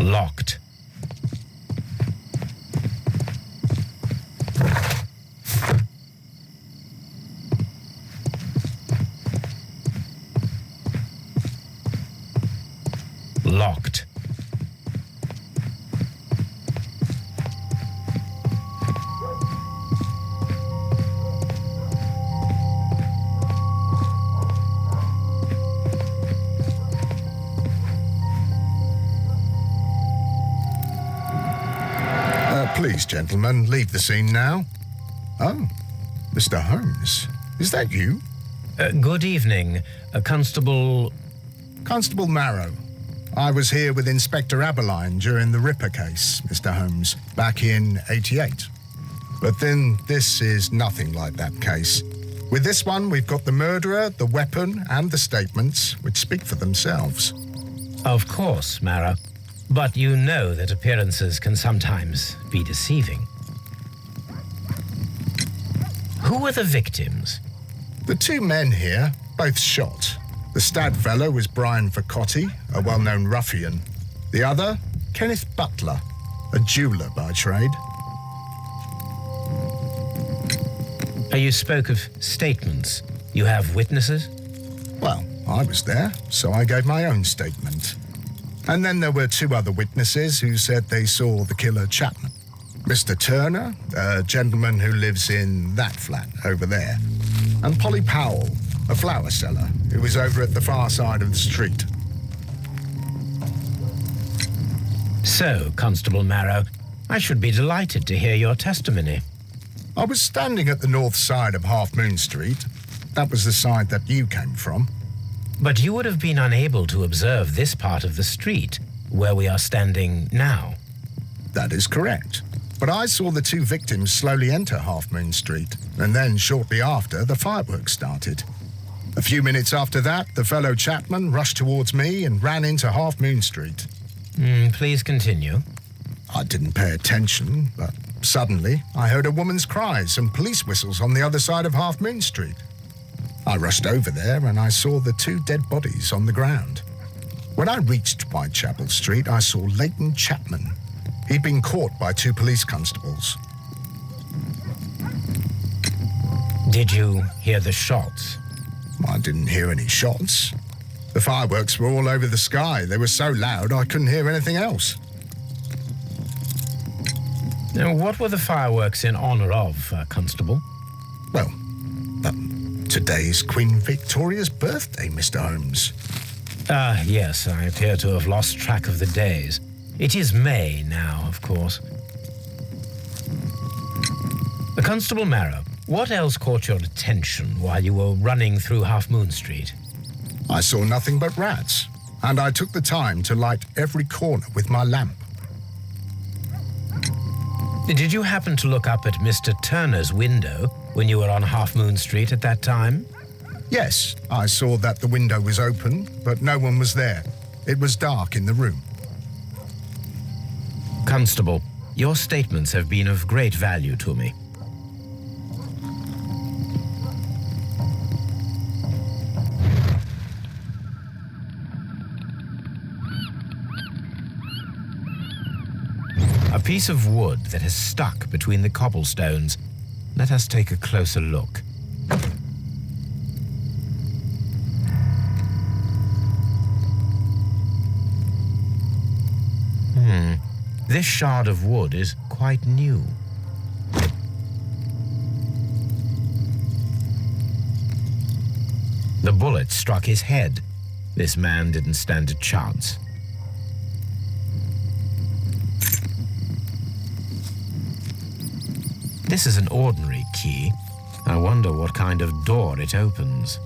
Locked. Locked. Please, gentlemen, leave the scene now. Oh, Mr. Holmes, is that you? Good evening, Constable... Constable Marrow. I was here with Inspector Aberline during the Ripper case, Mr. Holmes, back in '88. But then this is nothing like that case. With this one, we've got the murderer, the weapon, and the statements, which speak for themselves. Of course, Marrow. But you know that appearances can sometimes be deceiving. Who were the victims? The two men here, both shot. The stab fellow was Brian Vercotti, a well-known ruffian. The other, Kenneth Butler, a jeweller by trade. You spoke of statements. You have witnesses? Well, I was there, so I gave my own statement. And then there were two other witnesses who said they saw the killer Chapman. Mr. Turner, a gentleman who lives in that flat over there, and Polly Powell, a flower seller, who was over at the far side of the street. So, Constable Marrow, I should be delighted to hear your testimony. I was standing at the north side of Half Moon Street. That was the side that you came from. But you would have been unable to observe this part of the street, where we are standing now. That is correct. But I saw the two victims slowly enter Half Moon Street, and then shortly after, the fireworks started. A few minutes after that, the fellow Chapman rushed towards me and ran into Half Moon Street. Please continue. I didn't pay attention, but suddenly I heard a woman's cries and police whistles on the other side of Half Moon Street. I rushed over there and I saw the two dead bodies on the ground. When I reached Whitechapel Street, I saw Leighton Chapman. He'd been caught by two police constables. Did you hear the shots? I didn't hear any shots. The fireworks were all over the sky. They were so loud I couldn't hear anything else. Now, what were the fireworks in honor of, Constable? Well, today's Queen Victoria's birthday, Mr. Holmes. Yes, I appear to have lost track of the days. It is May now, of course. Constable Marrow, what else caught your attention while you were running through Half Moon Street? I saw nothing but rats, and I took the time to light every corner with my lamp. Did you happen to look up at Mr. Turner's window when you were on Half Moon Street at that time? Yes, I saw that the window was open, but no one was there. It was dark in the room. Constable, your statements have been of great value to me. A piece of wood that has stuck between the cobblestones. Let us take a closer look. This shard of wood is quite new. The bullet struck his head. This man didn't stand a chance. This is an ordinary key. I wonder what kind of door it opens.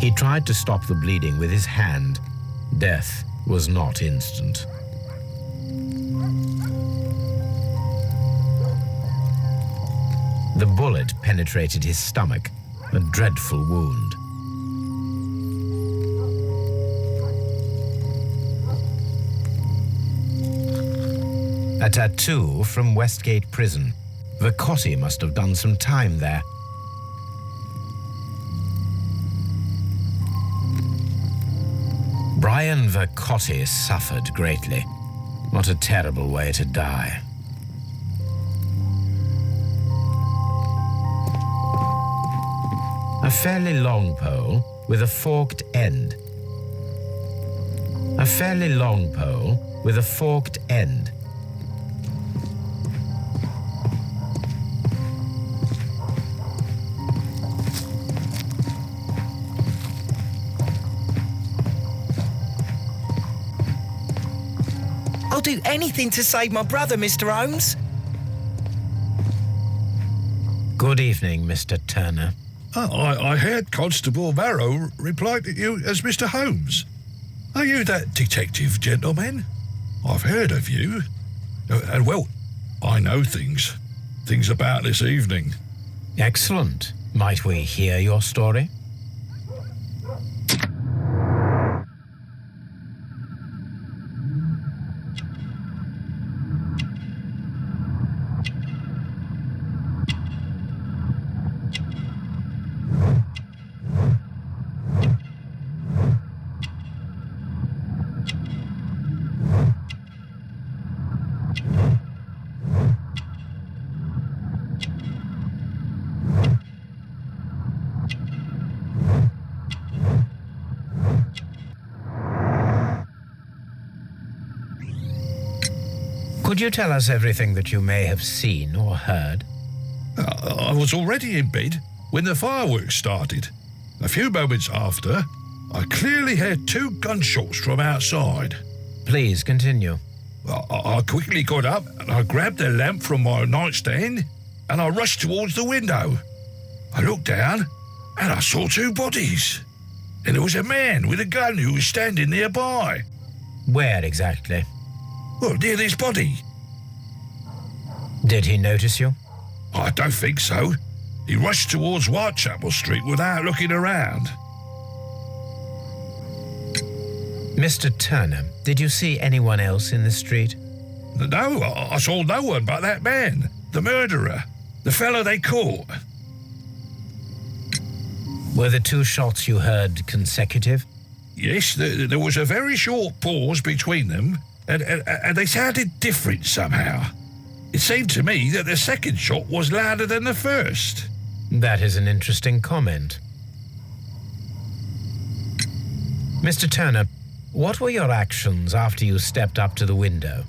He tried to stop the bleeding with his hand. Death was not instant. The bullet penetrated his stomach, a dreadful wound. A tattoo from Westgate Prison. Vercotti must have done some time there. Brian Vercotti suffered greatly. What a terrible way to die. A fairly long pole with a forked end. A fairly long pole with a forked end. I'll do anything to save my brother, Mr. Holmes. Good evening, Mr. Turner. I heard Constable Marrow reply to you as Mr. Holmes. Are you that detective gentleman? I've heard of you. And well, I know things about this evening. Excellent. Might we hear your story? Could you tell us everything that you may have seen or heard? I was already in bed when the fireworks started. A few moments after, I clearly heard 2 gunshots from outside. Please continue. I quickly got up and I grabbed a lamp from my nightstand and I rushed towards the window. I looked down and I saw 2 bodies. And there was a man with a gun who was standing nearby. Where exactly? Well, near this body. Did he notice you? I don't think so. He rushed towards Whitechapel Street without looking around. Mr. Turner, did you see anyone else in the street? No, I saw no one but that man, the murderer, the fellow they caught. Were the 2 shots you heard consecutive? Yes, there was a very short pause between them, and they sounded different somehow. It seemed to me that the second shot was louder than the first. That is an interesting comment. Mr. Turner, what were your actions after you stepped up to the window?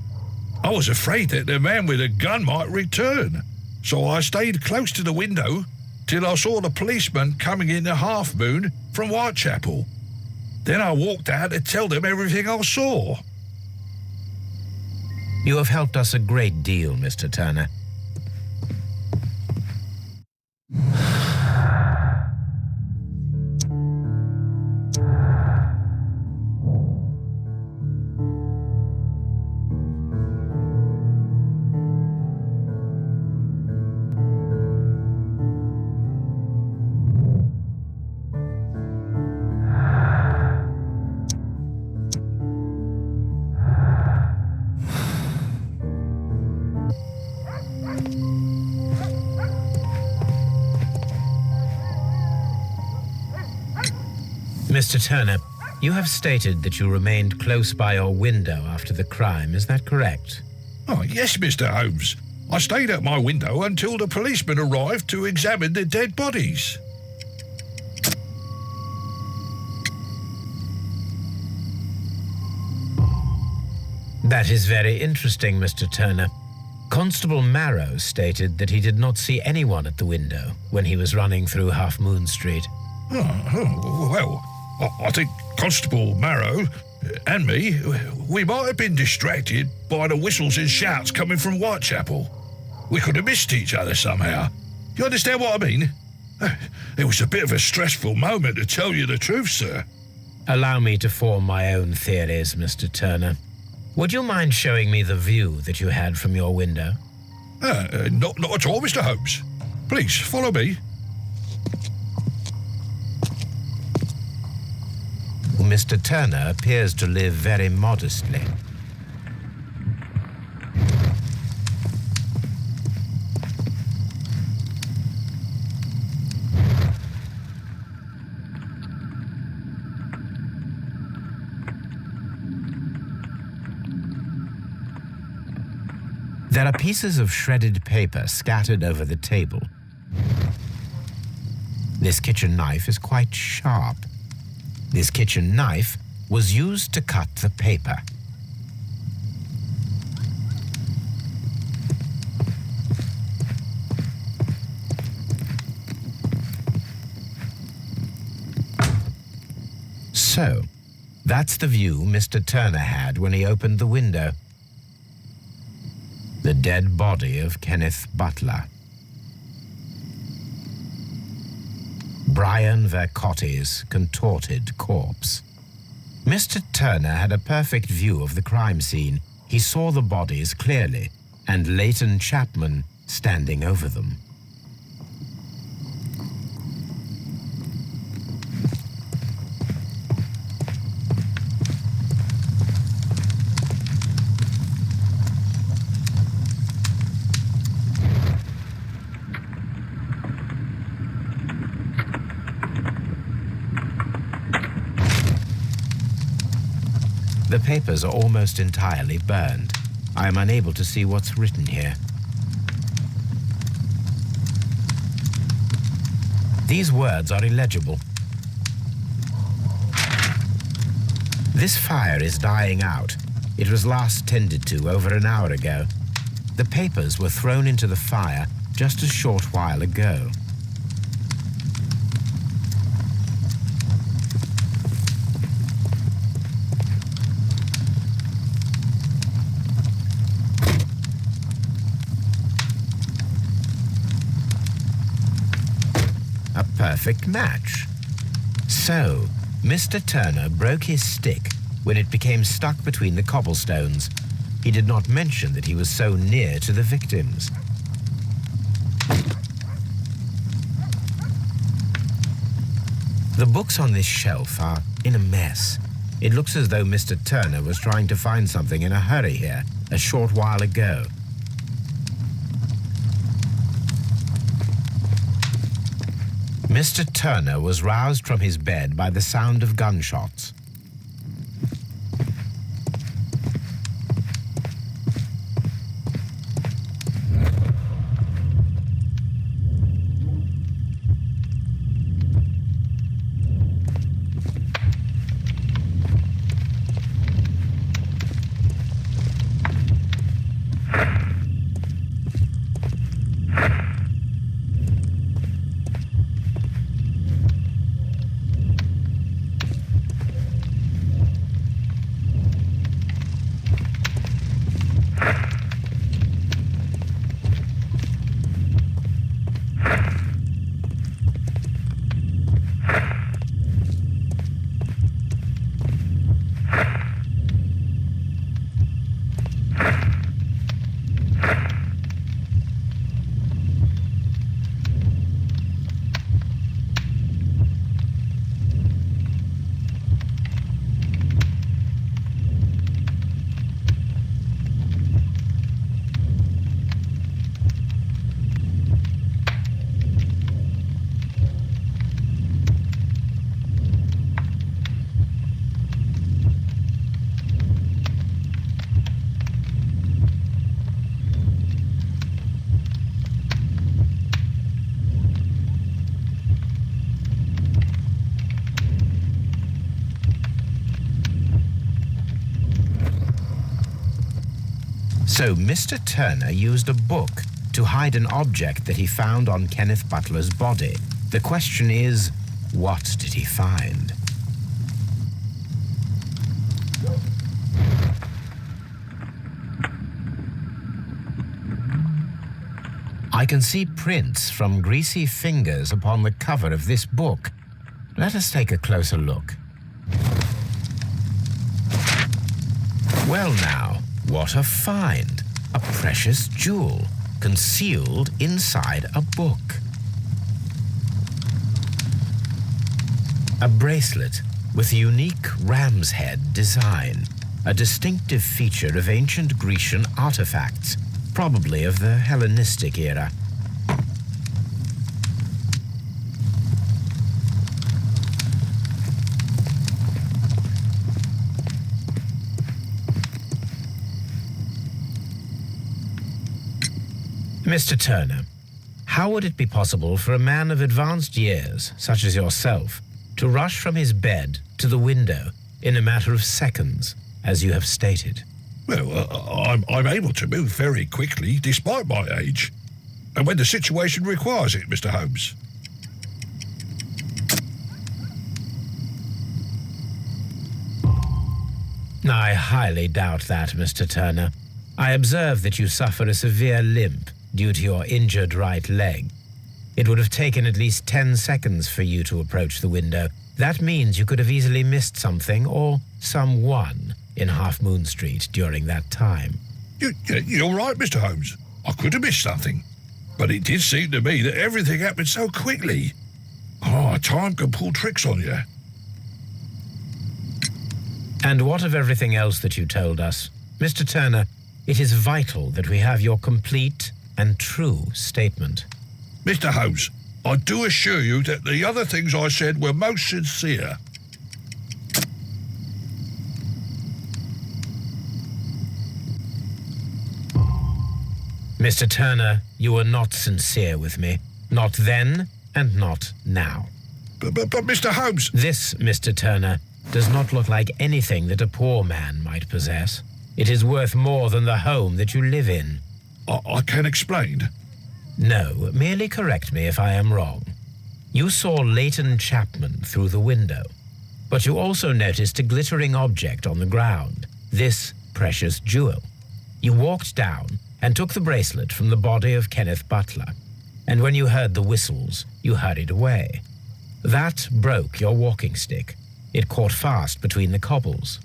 I was afraid that the man with a gun might return, so I stayed close to the window till I saw the policeman coming in the Half Moon from Whitechapel. Then I walked out to tell them everything I saw. You have helped us a great deal, Mr. Turner. Mr. Turner, you have stated that you remained close by your window after the crime, is that correct? Oh, yes, Mr. Holmes. I stayed at my window until the policeman arrived to examine the dead bodies. That is very interesting, Mr. Turner. Constable Marrow stated that he did not see anyone at the window when he was running through Half Moon Street. Well, I think Constable Marrow and me, we might have been distracted by the whistles and shouts coming from Whitechapel. We could have missed each other somehow. You understand what I mean? It was a bit of a stressful moment, to tell you the truth, sir. Allow me to form my own theories, Mr. Turner. Would you mind showing me the view that you had from your window? Not at all, Mr. Holmes. Please, follow me. Mr. Turner appears to live very modestly. There are pieces of shredded paper scattered over the table. This kitchen knife is quite sharp. This kitchen knife was used to cut the paper. So, that's the view Mr. Turner had when he opened the window. The dead body of Kenneth Butler. Brian Vercotti's contorted corpse. Mr. Turner had a perfect view of the crime scene. He saw the bodies clearly, and Leighton Chapman standing over them. The papers are almost entirely burned. I am unable to see what's written here. These words are illegible. This fire is dying out. It was last tended to over an hour ago. The papers were thrown into the fire just a short while ago. A perfect match. So, Mr. Turner broke his stick when it became stuck between the cobblestones. He did not mention that he was so near to the victims. The books on this shelf are in a mess. It looks as though Mr. Turner was trying to find something in a hurry here a short while ago. Mr. Turner was roused from his bed by the sound of gunshots. So Mr. Turner used a book to hide an object that he found on Kenneth Butler's body. The question is, what did he find? I can see prints from greasy fingers upon the cover of this book. Let us take a closer look. Well now, what a find! A precious jewel concealed inside a book. A bracelet with a unique ram's head design, a distinctive feature of ancient Grecian artifacts, probably of the Hellenistic era. Mr. Turner, how would it be possible for a man of advanced years, such as yourself, to rush from his bed to the window in a matter of seconds, as you have stated? Well, I'm able to move very quickly, despite my age. And when the situation requires it, Mr. Holmes. I highly doubt that, Mr. Turner. I observe that you suffer a severe limp due to your injured right leg. It would have taken at least 10 seconds for you to approach the window. That means you could have easily missed something or someone in Half Moon Street during that time. You're right, Mr. Holmes. I could have missed something. But it did seem to me that everything happened so quickly. Oh, time can pull tricks on you. And what of everything else that you told us? Mr. Turner, it is vital that we have your complete and true statement. Mr. Holmes, I do assure you that the other things I said were most sincere. Mr. Turner, you were not sincere with me. Not then and not now. But Mr. Holmes... This, Mr. Turner, does not look like anything that a poor man might possess. It is worth more than the home that you live in. I can explain. No, merely correct me if I am wrong. You saw Leighton Chapman through the window, but you also noticed a glittering object on the ground, this precious jewel. You walked down and took the bracelet from the body of Kenneth Butler, and when you heard the whistles, you hurried away. That broke your walking stick. It caught fast between the cobbles.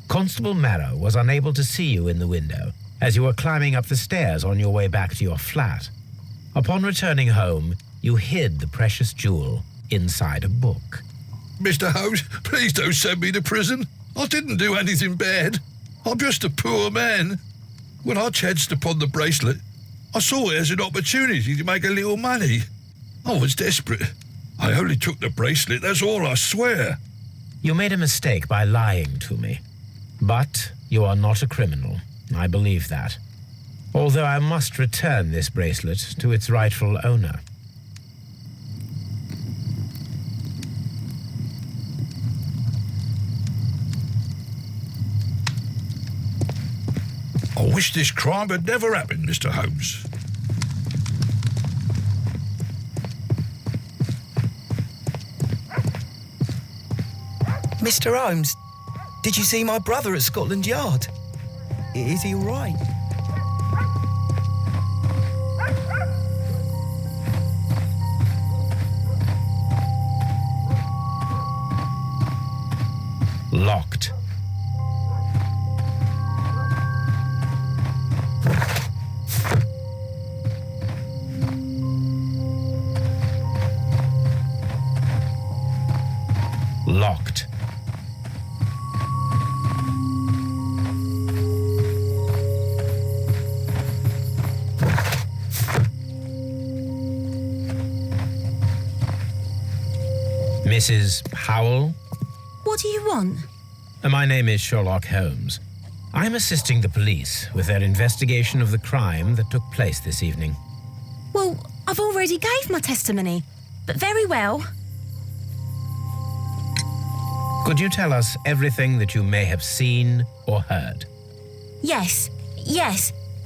Constable Marrow was unable to see you in the window as you were climbing up the stairs on your way back to your flat. Upon returning home, you hid the precious jewel inside a book. Mr. Holmes, please don't send me to prison. I didn't do anything bad. I'm just a poor man. When I chanced upon the bracelet, I saw it as an opportunity to make a little money. I was desperate. I only took the bracelet, that's all, I swear. You made a mistake by lying to me. But you are not a criminal. I believe that. Although I must return this bracelet to its rightful owner. I wish this crime had never happened, Mr. Holmes. Mr. Holmes, did you see my brother at Scotland Yard? Is he all right? Locked. Locked. Mrs. Powell? What do you want? My name is Sherlock Holmes. I'm assisting the police with their investigation of the crime that took place this evening. Well, I've already gave my testimony, but very well. Could you tell us everything that you may have seen or heard? Yes.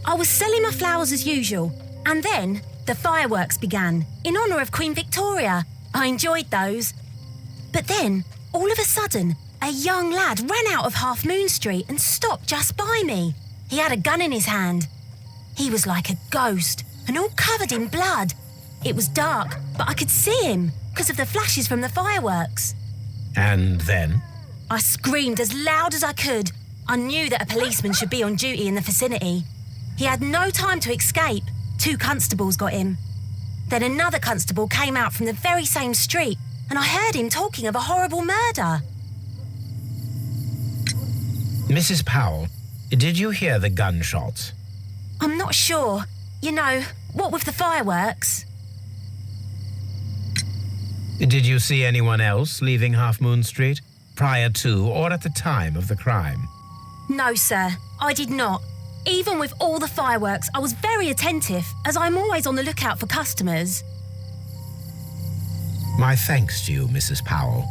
I was selling my flowers as usual, and then the fireworks began in honour of Queen Victoria. I enjoyed those. But then, all of a sudden, a young lad ran out of Half Moon Street and stopped just by me. He had a gun in his hand. He was like a ghost and all covered in blood. It was dark, but I could see him because of the flashes from the fireworks. And then? I screamed as loud as I could. I knew that a policeman should be on duty in the vicinity. He had no time to escape. 2 constables got him. Then another constable came out from the very same street, and I heard him talking of a horrible murder. Mrs. Powell, did you hear the gunshots? I'm not sure. You know, what with the fireworks? Did you see anyone else leaving Half Moon Street prior to or at the time of the crime? No, sir, I did not. Even with all the fireworks, I was very attentive, as I'm always on the lookout for customers. My thanks to you, Mrs. Powell.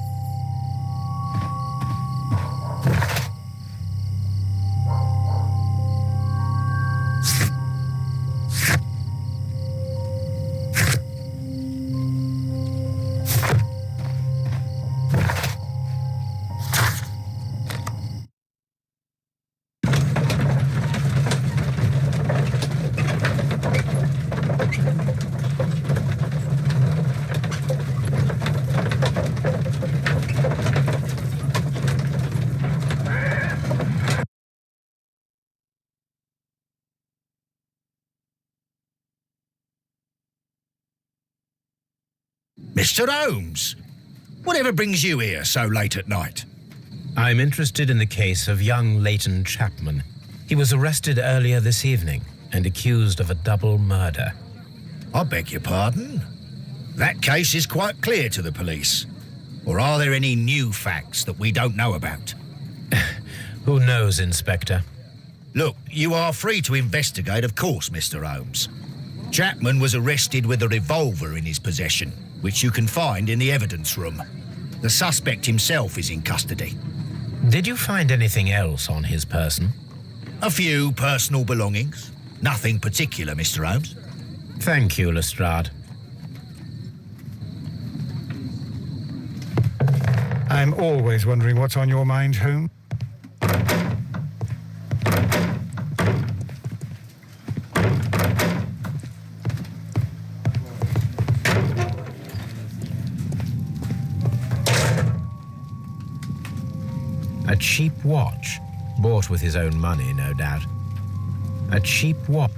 Mr. Holmes, whatever brings you here so late at night? I'm interested in the case of young Leighton Chapman. He was arrested earlier this evening and accused of a double murder. I beg your pardon? That case is quite clear to the police. Or are there any new facts that we don't know about? Who knows, Inspector? Look, you are free to investigate, of course, Mr. Holmes. Chapman was arrested with a revolver in his possession, which you can find in the evidence room. The suspect himself is in custody. Did you find anything else on his person? A few personal belongings. Nothing particular, Mr. Holmes. Thank you, Lestrade. I'm always wondering what's on your mind, Holmes. A cheap watch, bought with his own money, no doubt. A cheap watch.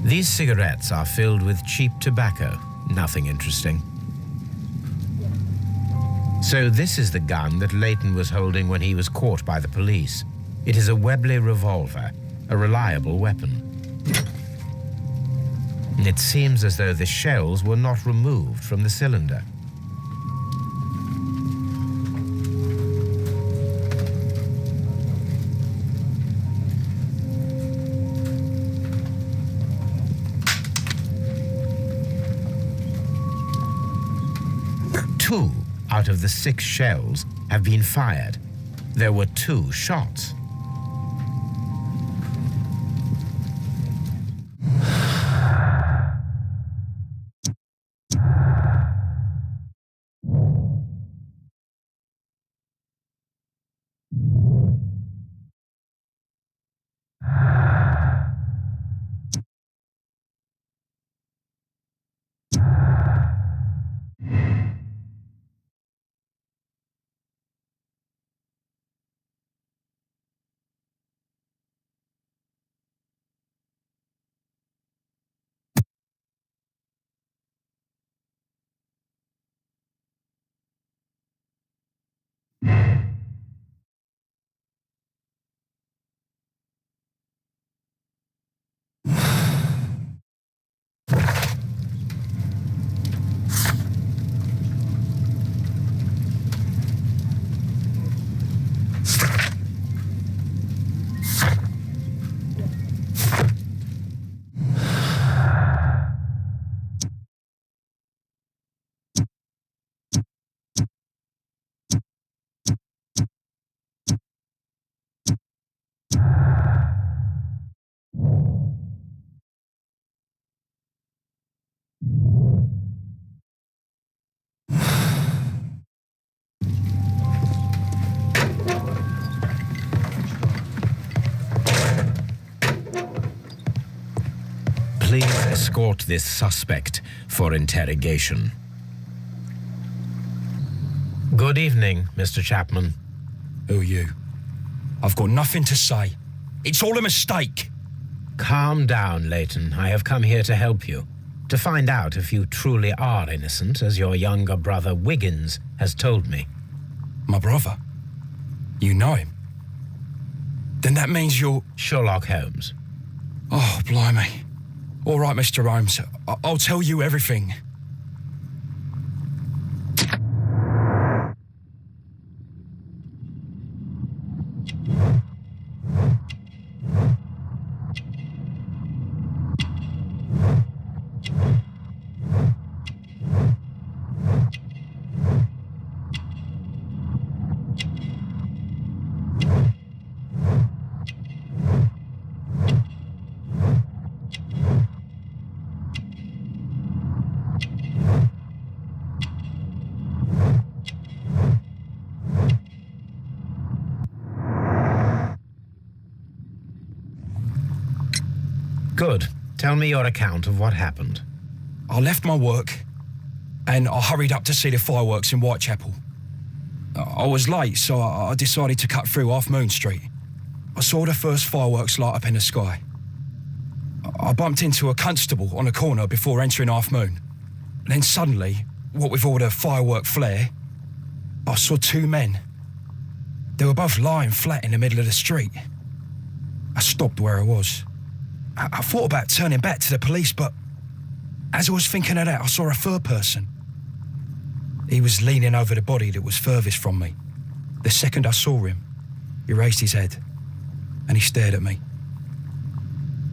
These cigarettes are filled with cheap tobacco, nothing interesting. So this is the gun that Leighton was holding when he was caught by the police. It is a Webley revolver, a reliable weapon. It seems as though the shells were not removed from the cylinder. Two out of the 6 shells have been fired. There were 2 shots. Please escort this suspect for interrogation. Good evening, Mr. Chapman. Who are you? I've got nothing to say. It's all a mistake. Calm down, Leighton. I have come here to help you. To find out if you truly are innocent, as your younger brother Wiggins has told me. My brother? You know him? Then that means you're... Sherlock Holmes. Oh, blimey. All right, Mr. Holmes. I'll tell you everything. Good. Tell me your account of what happened. I left my work and I hurried up to see the fireworks in Whitechapel. I was late, so I decided to cut through Half Moon Street. I saw the first fireworks light up in the sky. I bumped into a constable on a corner before entering Half Moon. Then suddenly, what with all the firework flare, I saw two men. They were both lying flat in the middle of the street. I stopped where I was. I thought about turning back to the police, but as I was thinking of that, I saw a third person. He was leaning over the body that was furthest from me. The second I saw him, he raised his head and he stared at me.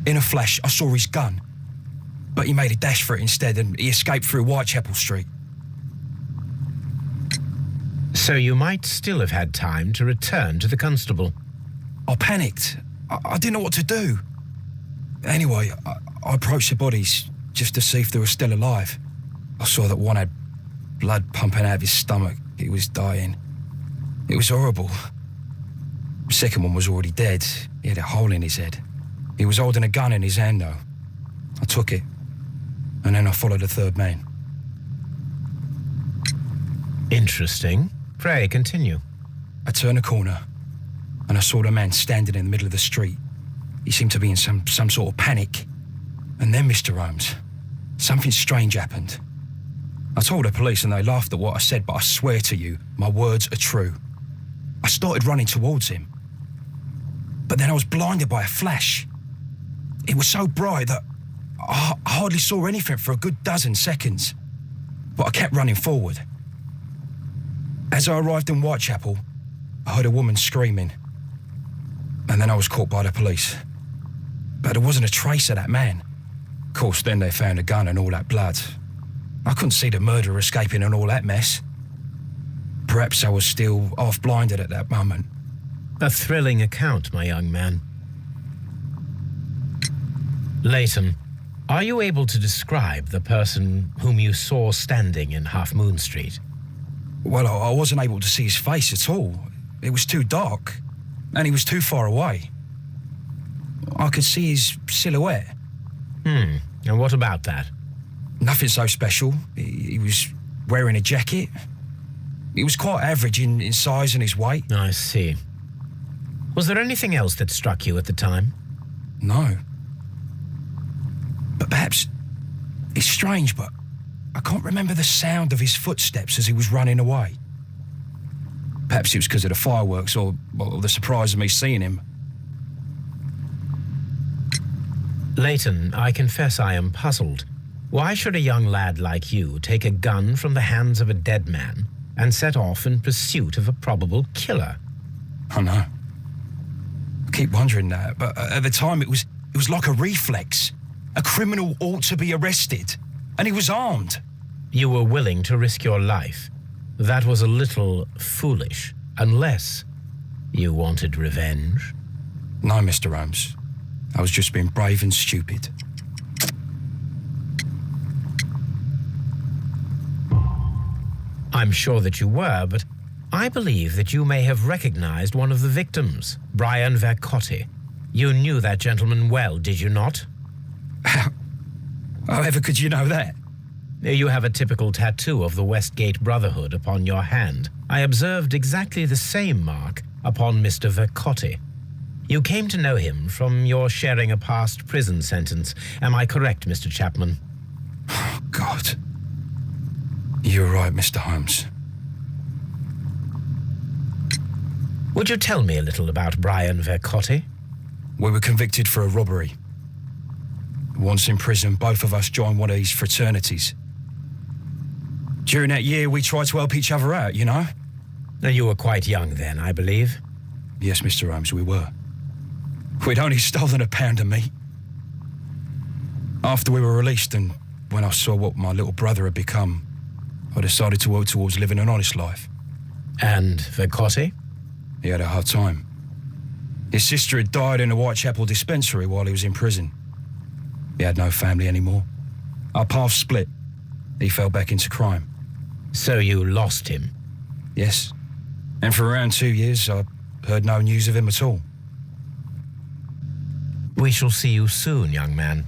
In a flash, I saw his gun, but he made a dash for it instead and he escaped through Whitechapel Street. So you might still have had time to return to the constable. I panicked. I didn't know what to do. Anyway, I approached the bodies just to see if they were still alive. I saw that one had blood pumping out of his stomach. He was dying. It was horrible. The second one was already dead. He had a hole in his head. He was holding a gun in his hand, though. I took it, and then I followed the third man. Interesting. Pray, continue. I turned a corner, and I saw the man standing in the middle of the street. He seemed to be in some sort of panic. And then, Mr. Holmes, something strange happened. I told the police and they laughed at what I said, but I swear to you, my words are true. I started running towards him. But then I was blinded by a flash. It was so bright that I hardly saw anything for a good dozen seconds. But I kept running forward. As I arrived in Whitechapel, I heard a woman screaming. And then I was caught by the police. But there wasn't a trace of that man. Of course, then they found a gun and all that blood. I couldn't see the murderer escaping and all that mess. Perhaps I was still half-blinded at that moment. A thrilling account, my young man. Leighton, are you able to describe the person whom you saw standing in Half Moon Street? Well, I wasn't able to see his face at all. It was too dark, and he was too far away. I could see his silhouette. And what about that? Nothing so special. He was wearing a jacket. He was quite average in size and his weight. I see. Was there anything else that struck you at the time? No. But perhaps it's strange, but I can't remember the sound of his footsteps as he was running away. Perhaps it was because of the fireworks or the surprise of me seeing him. Leighton, I confess I am puzzled. Why should a young lad like you take a gun from the hands of a dead man and set off in pursuit of a probable killer? I know. I keep wondering that, but at the time it was like a reflex. A criminal ought to be arrested, and he was armed. You were willing to risk your life. That was a little foolish, unless you wanted revenge. No, Mr. Holmes. I was just being brave and stupid. I'm sure that you were, but I believe that you may have recognized one of the victims, Brian Vercotti. You knew that gentleman well, did you not? However could you know that? You have a typical tattoo of the Westgate Brotherhood upon your hand. I observed exactly the same mark upon Mr. Vercotti. You came to know him from your sharing a past prison sentence. Am I correct, Mr. Chapman? Oh, God. You're right, Mr. Holmes. Would you tell me a little about Brian Vercotti? We were convicted for a robbery. Once in prison, both of us joined one of these fraternities. During that year, we tried to help each other out, you know? You were quite young then, I believe. Yes, Mr. Holmes, we were. We'd only stolen a pound of meat. After we were released and when I saw what my little brother had become, I decided to work towards living an honest life. And Vercotti? He had a hard time. His sister had died in a Whitechapel dispensary while he was in prison. He had no family anymore. Our paths split. He fell back into crime. So you lost him? Yes. And for around 2 years, I heard no news of him at all. We shall see you soon, young man.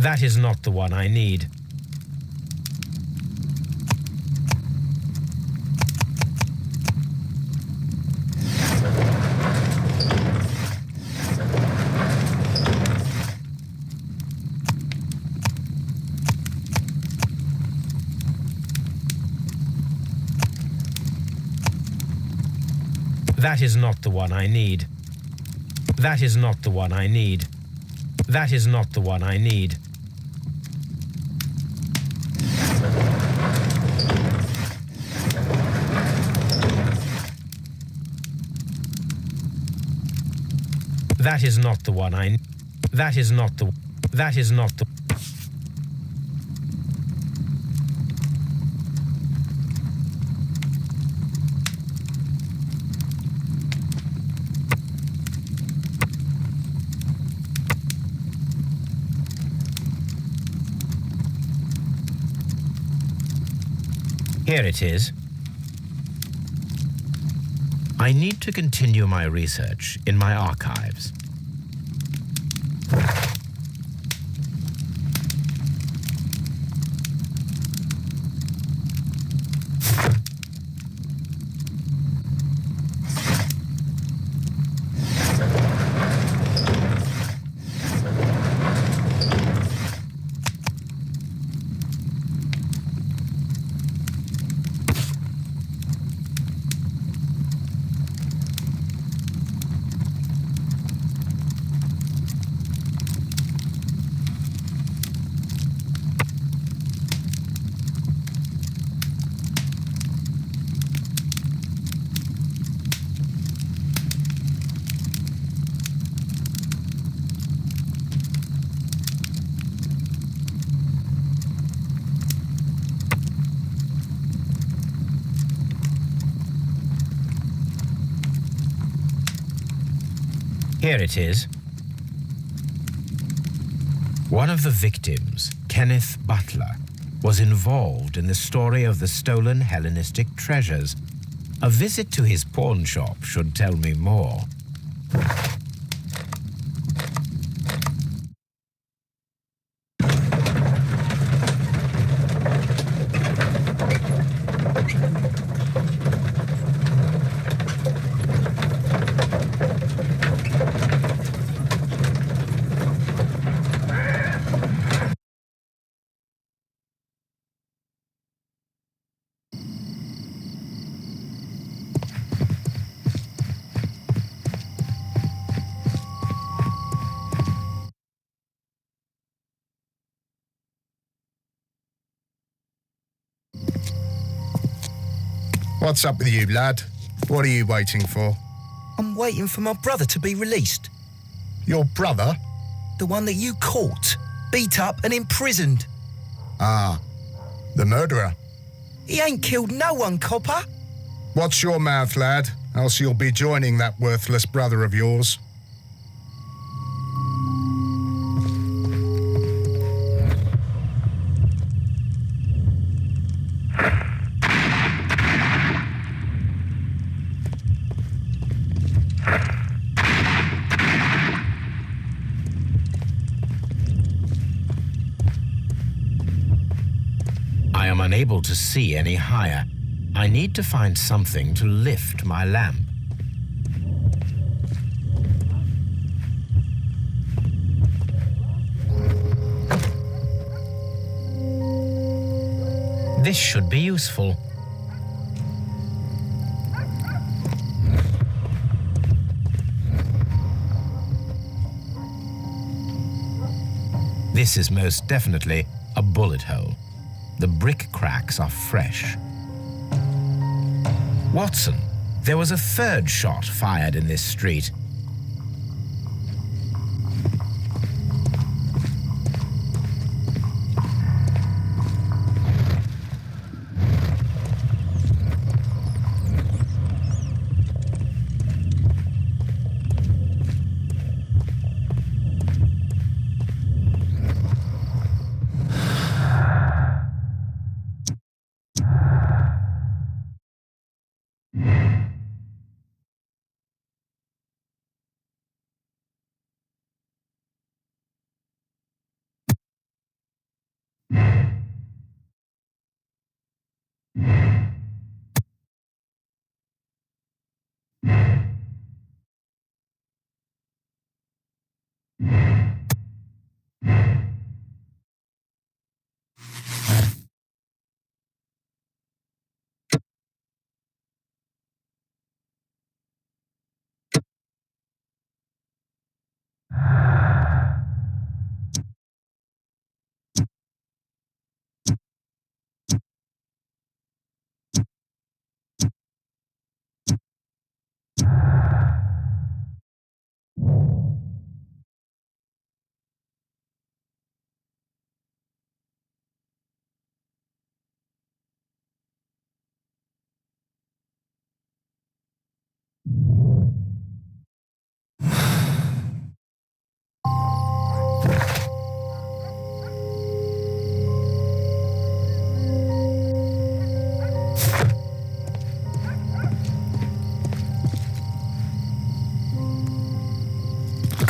That is not the one I need. That is not the one I need. That is not the one I need. That is not the one I need. That is not the one I... That is not the... That is not the... Here it is. I need to continue my research in my archives. Here it is. One of the victims, Kenneth Butler, was involved in the story of the stolen Hellenistic treasures. A visit to his pawn shop should tell me more. What's up with you, lad? What are you waiting for? I'm waiting for my brother to be released. Your brother? The one that you caught, beat up and imprisoned. Ah, the murderer. He ain't killed no one, copper. Watch your mouth, lad, else you'll be joining that worthless brother of yours. I am unable to see any higher. I need to find something to lift my lamp. This should be useful. This is most definitely a bullet hole. The brick cracks are fresh. Watson, there was a third shot fired in this street.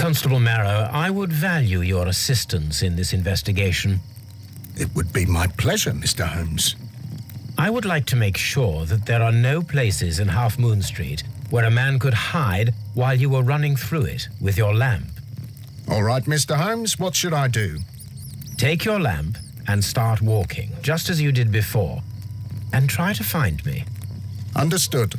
Constable Marrow, I would value your assistance in this investigation. It would be my pleasure, Mr. Holmes. I would like to make sure that there are no places in Half Moon Street where a man could hide while you were running through it with your lamp. All right, Mr. Holmes, what should I do? Take your lamp and start walking, just as you did before, and try to find me. Understood.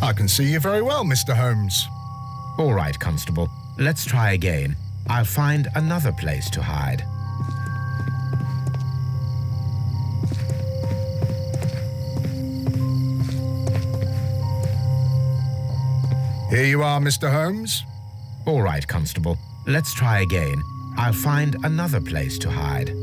I can see you very well, Mr. Holmes. All right, Constable. Let's try again. I'll find another place to hide. Here you are, Mr. Holmes. All right, Constable. Let's try again. I'll find another place to hide.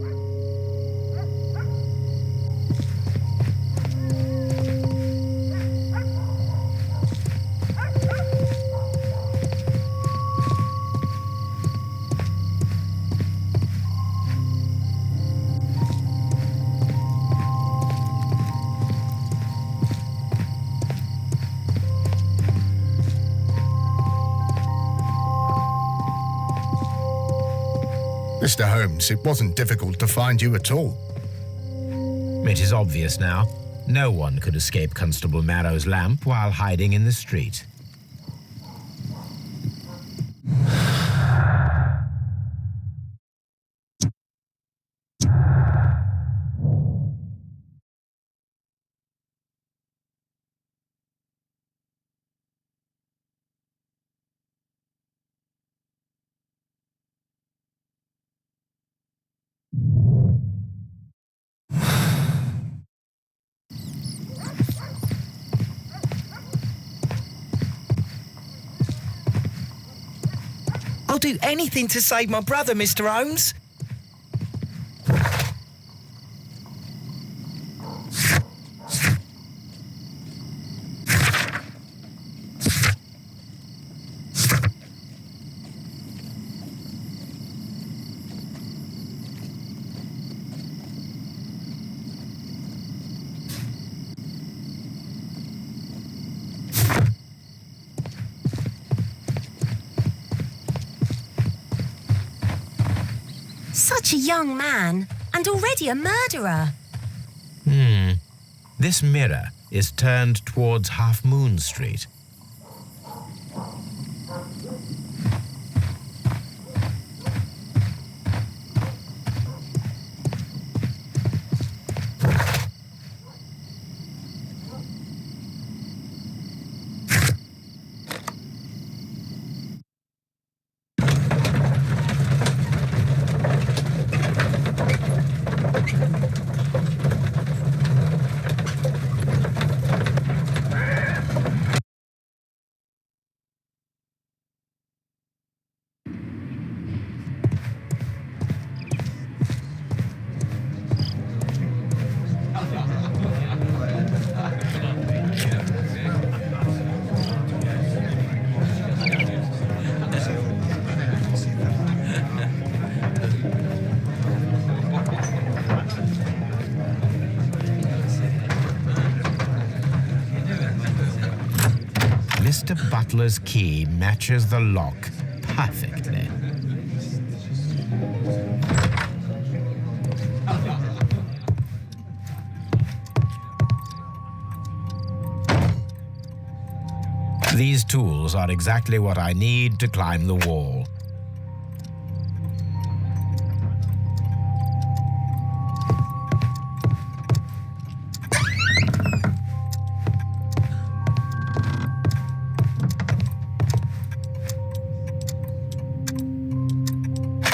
Mr. Holmes, it wasn't difficult to find you at all. It is obvious now. No one could escape Constable Marrow's lamp while hiding in the street. I'll do anything to save my brother, Mr. Holmes. Such a young man, and already a murderer. This mirror is turned towards Half Moon Street. Mr. Butler's key matches the lock perfectly. These tools are exactly what I need to climb the wall.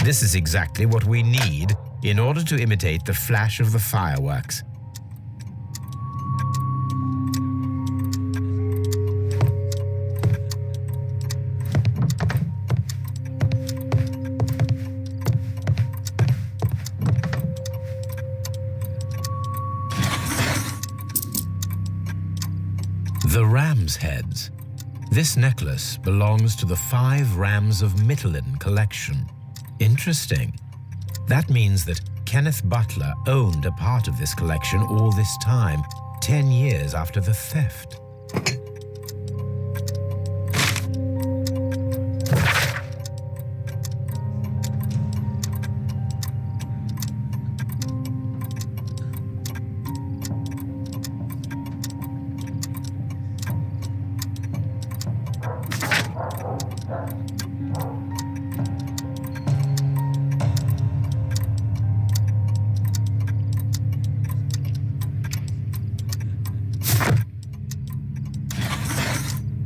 This is exactly what we need in order to imitate the flash of the fireworks. The ram's heads. This necklace belongs to the 5 Rams of Mittelin collection. Interesting. That means that Kenneth Butler owned a part of this collection all this time, 10 years after the theft.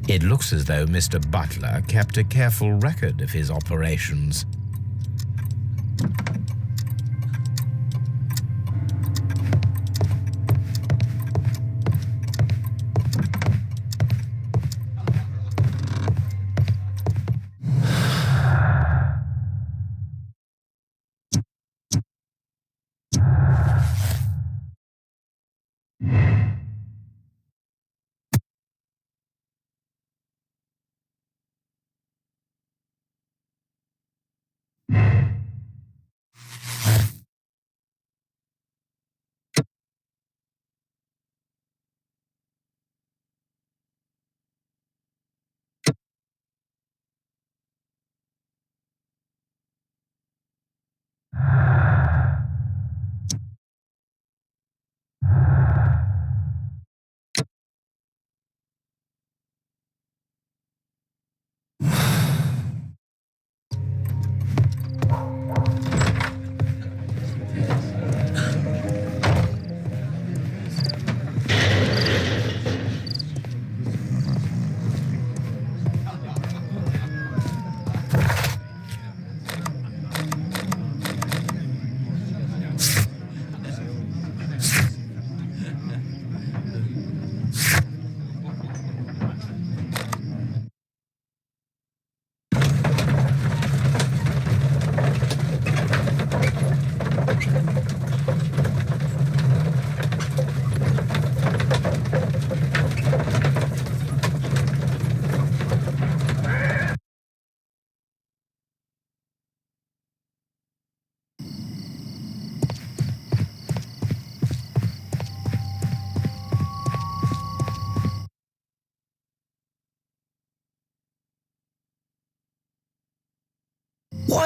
It looks as though Mr. Butler kept a careful record of his operations.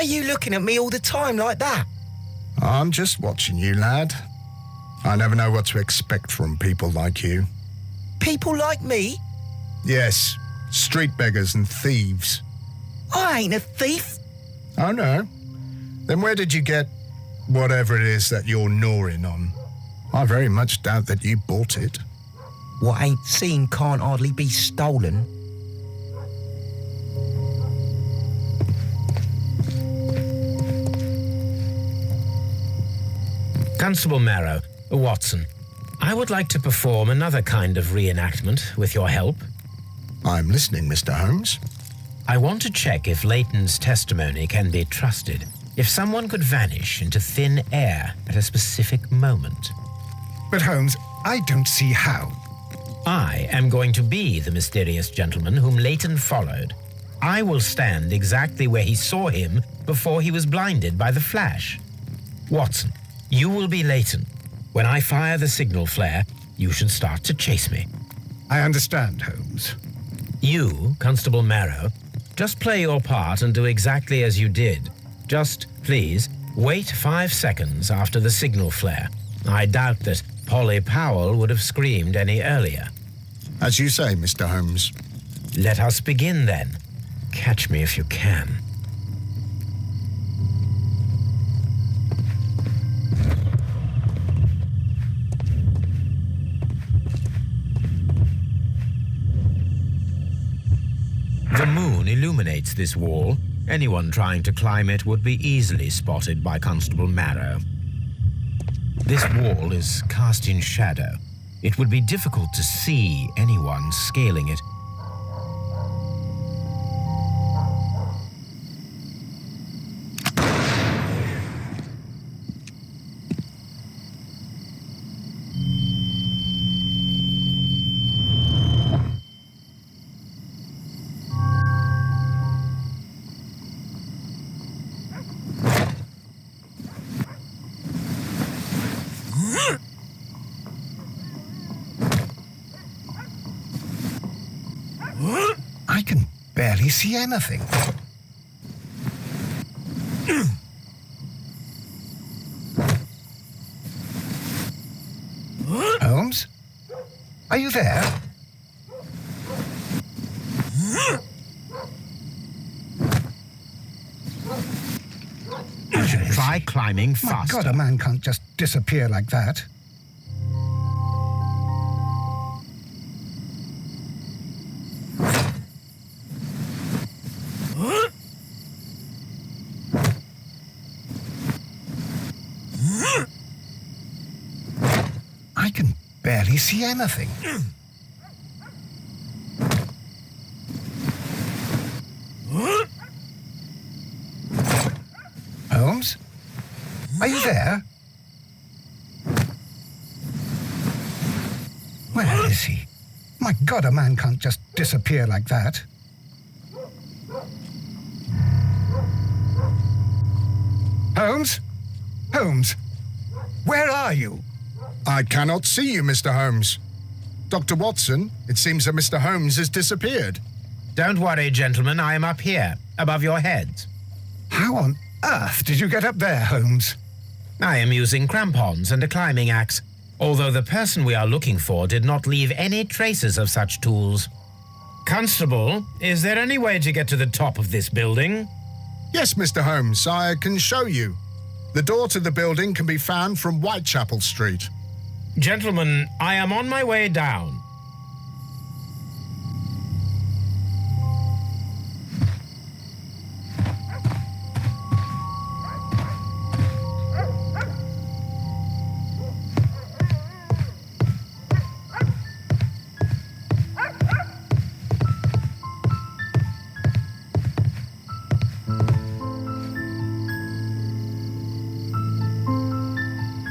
you looking at me all the time like that? I'm just watching you, lad. I never know what to expect from people like you. People like me? Yes, street beggars and thieves. I ain't a thief. Oh, no? Then where did you get whatever it is that you're gnawing on? I very much doubt that you bought it. What ain't seen can't hardly be stolen. Constable Marrow, Watson, I would like to perform another kind of reenactment with your help. I'm listening, Mr. Holmes. I want to check if Leighton's testimony can be trusted. If someone could vanish into thin air at a specific moment. But Holmes, I don't see how. I am going to be the mysterious gentleman whom Leighton followed. I will stand exactly where he saw him before he was blinded by the flash. Watson, you will be Leighton. When I fire the signal flare, you should start to chase me. I understand, Holmes. You, Constable Marrow, just play your part and do exactly as you did. Just, please, wait 5 seconds after the signal flare. I doubt that Polly Powell would have screamed any earlier. As you say, Mr. Holmes. Let us begin then. Catch me if you can. The moon illuminates this wall. Anyone trying to climb it would be easily spotted by Constable Marrow. This wall is cast in shadow. It would be difficult to see anyone scaling it. I can barely see anything. Holmes? Are you there? You should try climbing My faster. God, a man can't just disappear like that. I can barely see anything. Holmes? Are you there? Where is he? My God, a man can't just disappear like that. Holmes? Holmes? Where are you? I cannot see you, Mr. Holmes. Dr. Watson, it seems that Mr. Holmes has disappeared. Don't worry, gentlemen. I am up here, above your heads. How on earth did you get up there, Holmes? I am using crampons and a climbing axe, although the person we are looking for did not leave any traces of such tools. Constable, is there any way to get to the top of this building? Yes, Mr. Holmes, I can show you. The door to the building can be found from Whitechapel Street. Gentlemen, I am on my way down.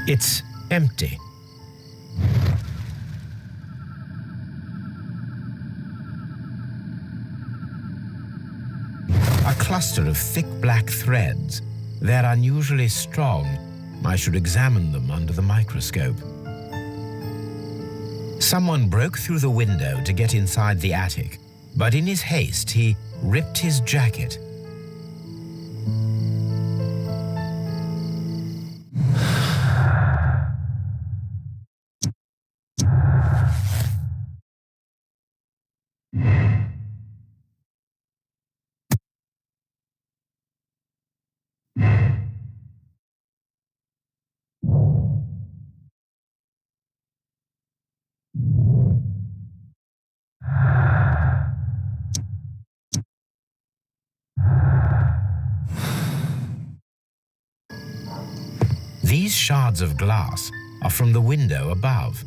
It's empty. A cluster of thick black threads. They're unusually strong. I should examine them under the microscope. Someone broke through the window to get inside the attic, but in his haste, he ripped his jacket. These shards of glass are from the window above.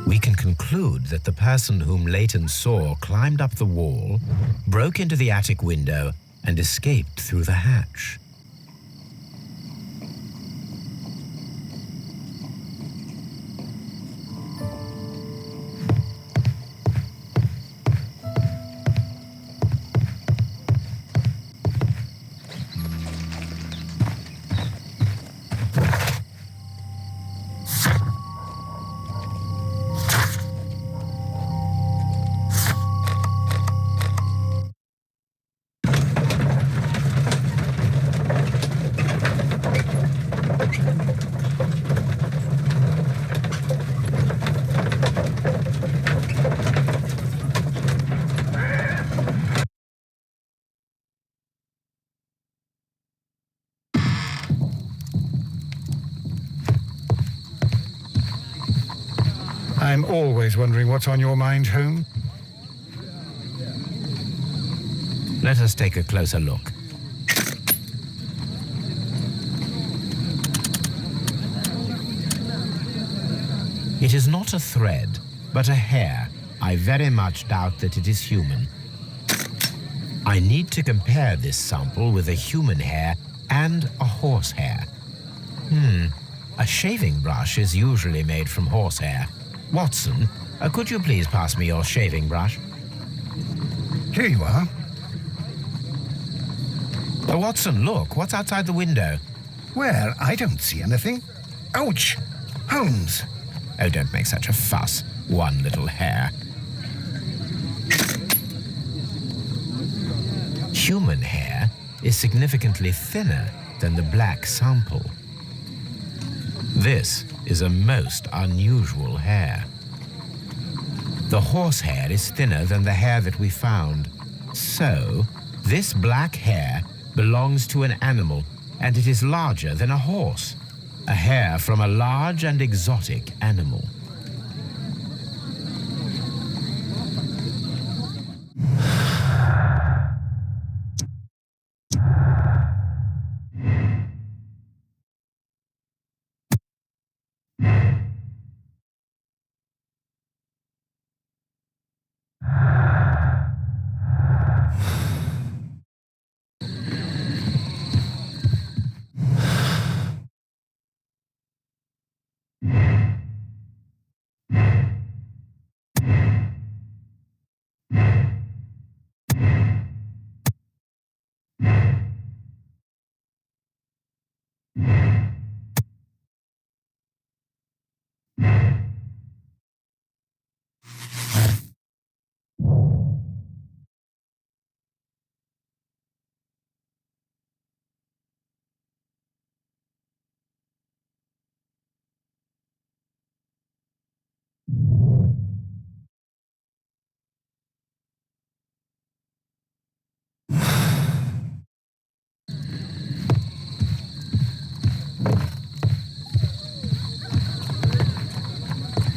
We can conclude that the person whom Leighton saw climbed up the wall, broke into the attic window, and escaped through the hatch. I'm always wondering what's on your mind, Holmes. Let us take a closer look. It is not a thread, but a hair. I very much doubt that it is human. I need to compare this sample with a human hair and a horse hair. A shaving brush is usually made from horsehair. Watson, could you please pass me your shaving brush? Here you are. Watson, look, what's outside the window? Well, I don't see anything. Ouch! Holmes! Oh, don't make such a fuss. One little hair. Human hair is significantly thinner than the black sample. This is a most unusual hair. The horse hair is thinner than the hair that we found. So, this black hair belongs to an animal, and it is larger than a horse. A hair from a large and exotic animal.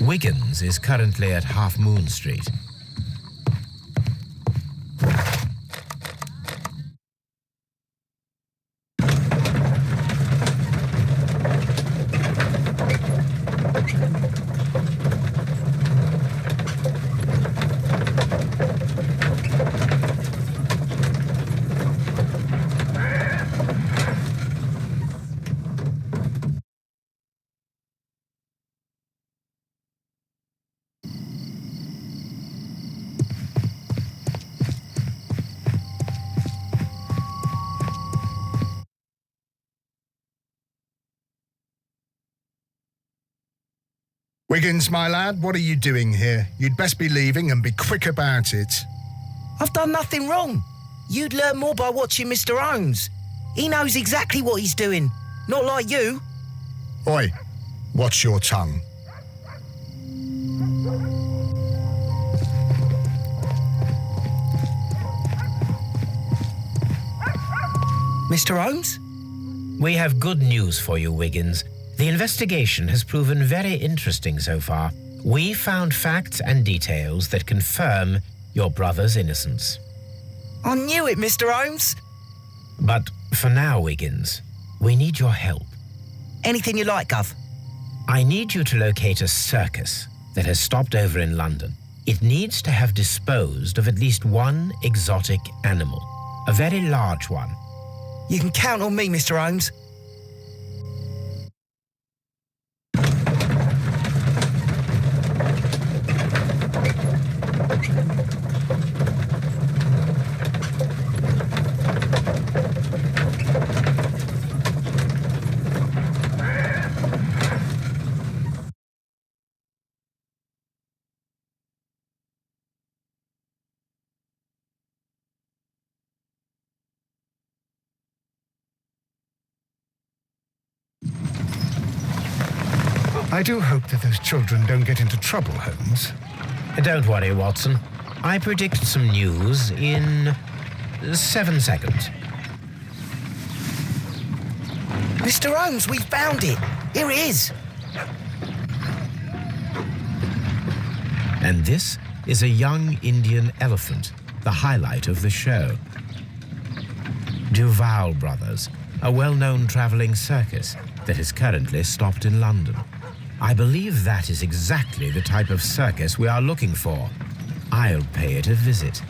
Wiggins is currently at Half Moon Street. Wiggins, my lad, what are you doing here? You'd best be leaving and be quick about it. I've done nothing wrong. You'd learn more by watching Mr. Holmes. He knows exactly what he's doing, not like you. Oi, watch your tongue. Mr. Holmes? We have good news for you, Wiggins. The investigation has proven very interesting so far. We found facts and details that confirm your brother's innocence. I knew it, Mr. Holmes. But for now, Wiggins, we need your help. Anything you like, Gov. I need you to locate a circus that has stopped over in London. It needs to have disposed of at least one exotic animal, a very large one. You can count on me, Mr. Holmes. I do hope that those children don't get into trouble, Holmes. Don't worry, Watson. I predict some news in 7 seconds. Mr. Holmes, we found it. Here it is. And this is a young Indian elephant, the highlight of the show. Duval Brothers, a well-known traveling circus that is currently stopped in London. I believe that is exactly the type of circus we are looking for. I'll pay it a visit.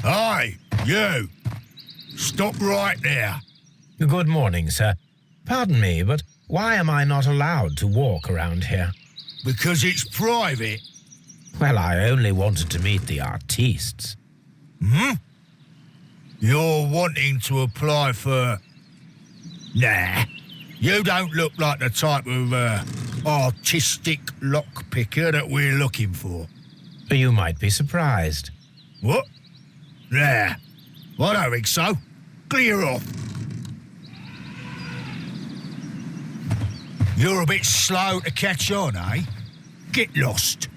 Hi, you. Stop right there. Good morning, sir. Pardon me, but why am I not allowed to walk around here? Because it's private. Well, I only wanted to meet the artistes. You're wanting to apply for... Nah. You don't look like the type of artistic lockpicker that we're looking for. You might be surprised. What? Nah. I don't think so. Clear off. You're a bit slow to catch on, eh? Get lost.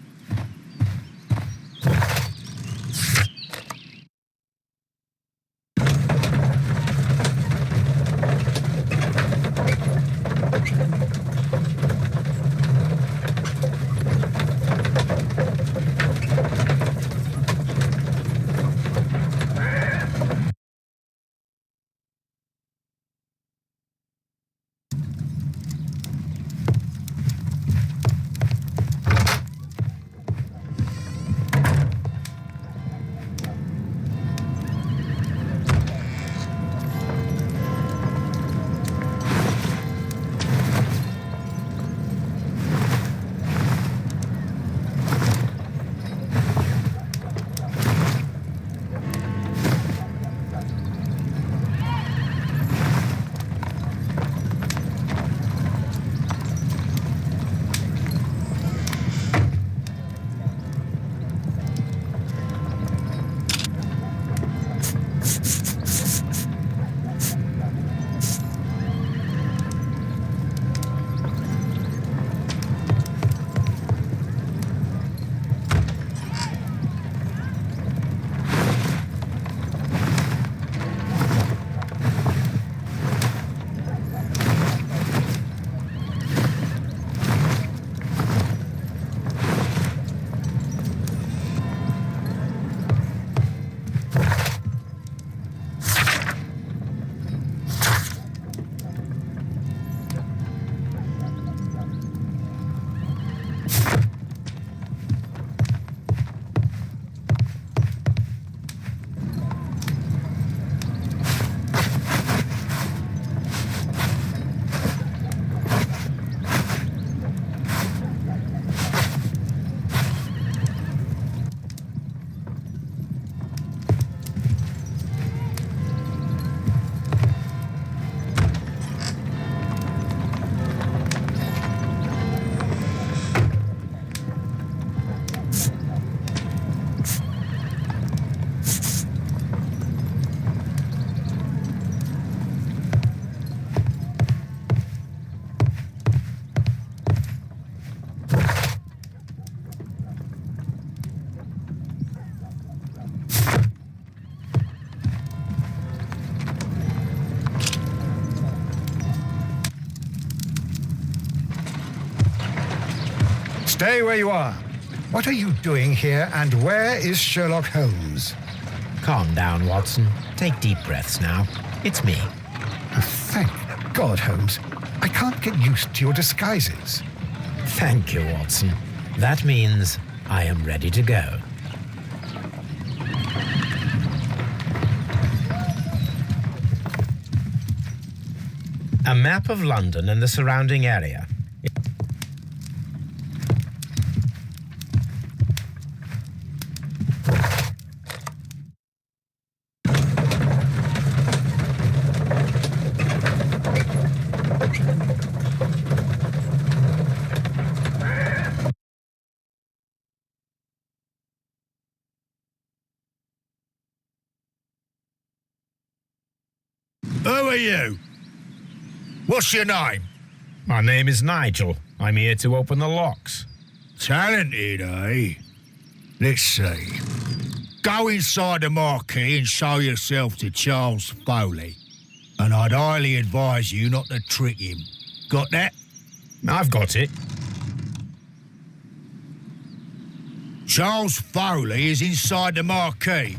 Stay where you are. What are you doing here, and where is Sherlock Holmes? Calm down, Watson. Take deep breaths now. It's me. Thank God, Holmes. I can't get used to your disguises. Thank you, Watson. That means I am ready to go. A map of London and the surrounding area. Who are you? What's your name? My name is Nigel. I'm here to open the locks. Talented, eh? Let's see. Go inside the marquee and show yourself to Charles Foley. And I'd highly advise you not to trick him. Got that? I've got it. Charles Foley is inside the marquee.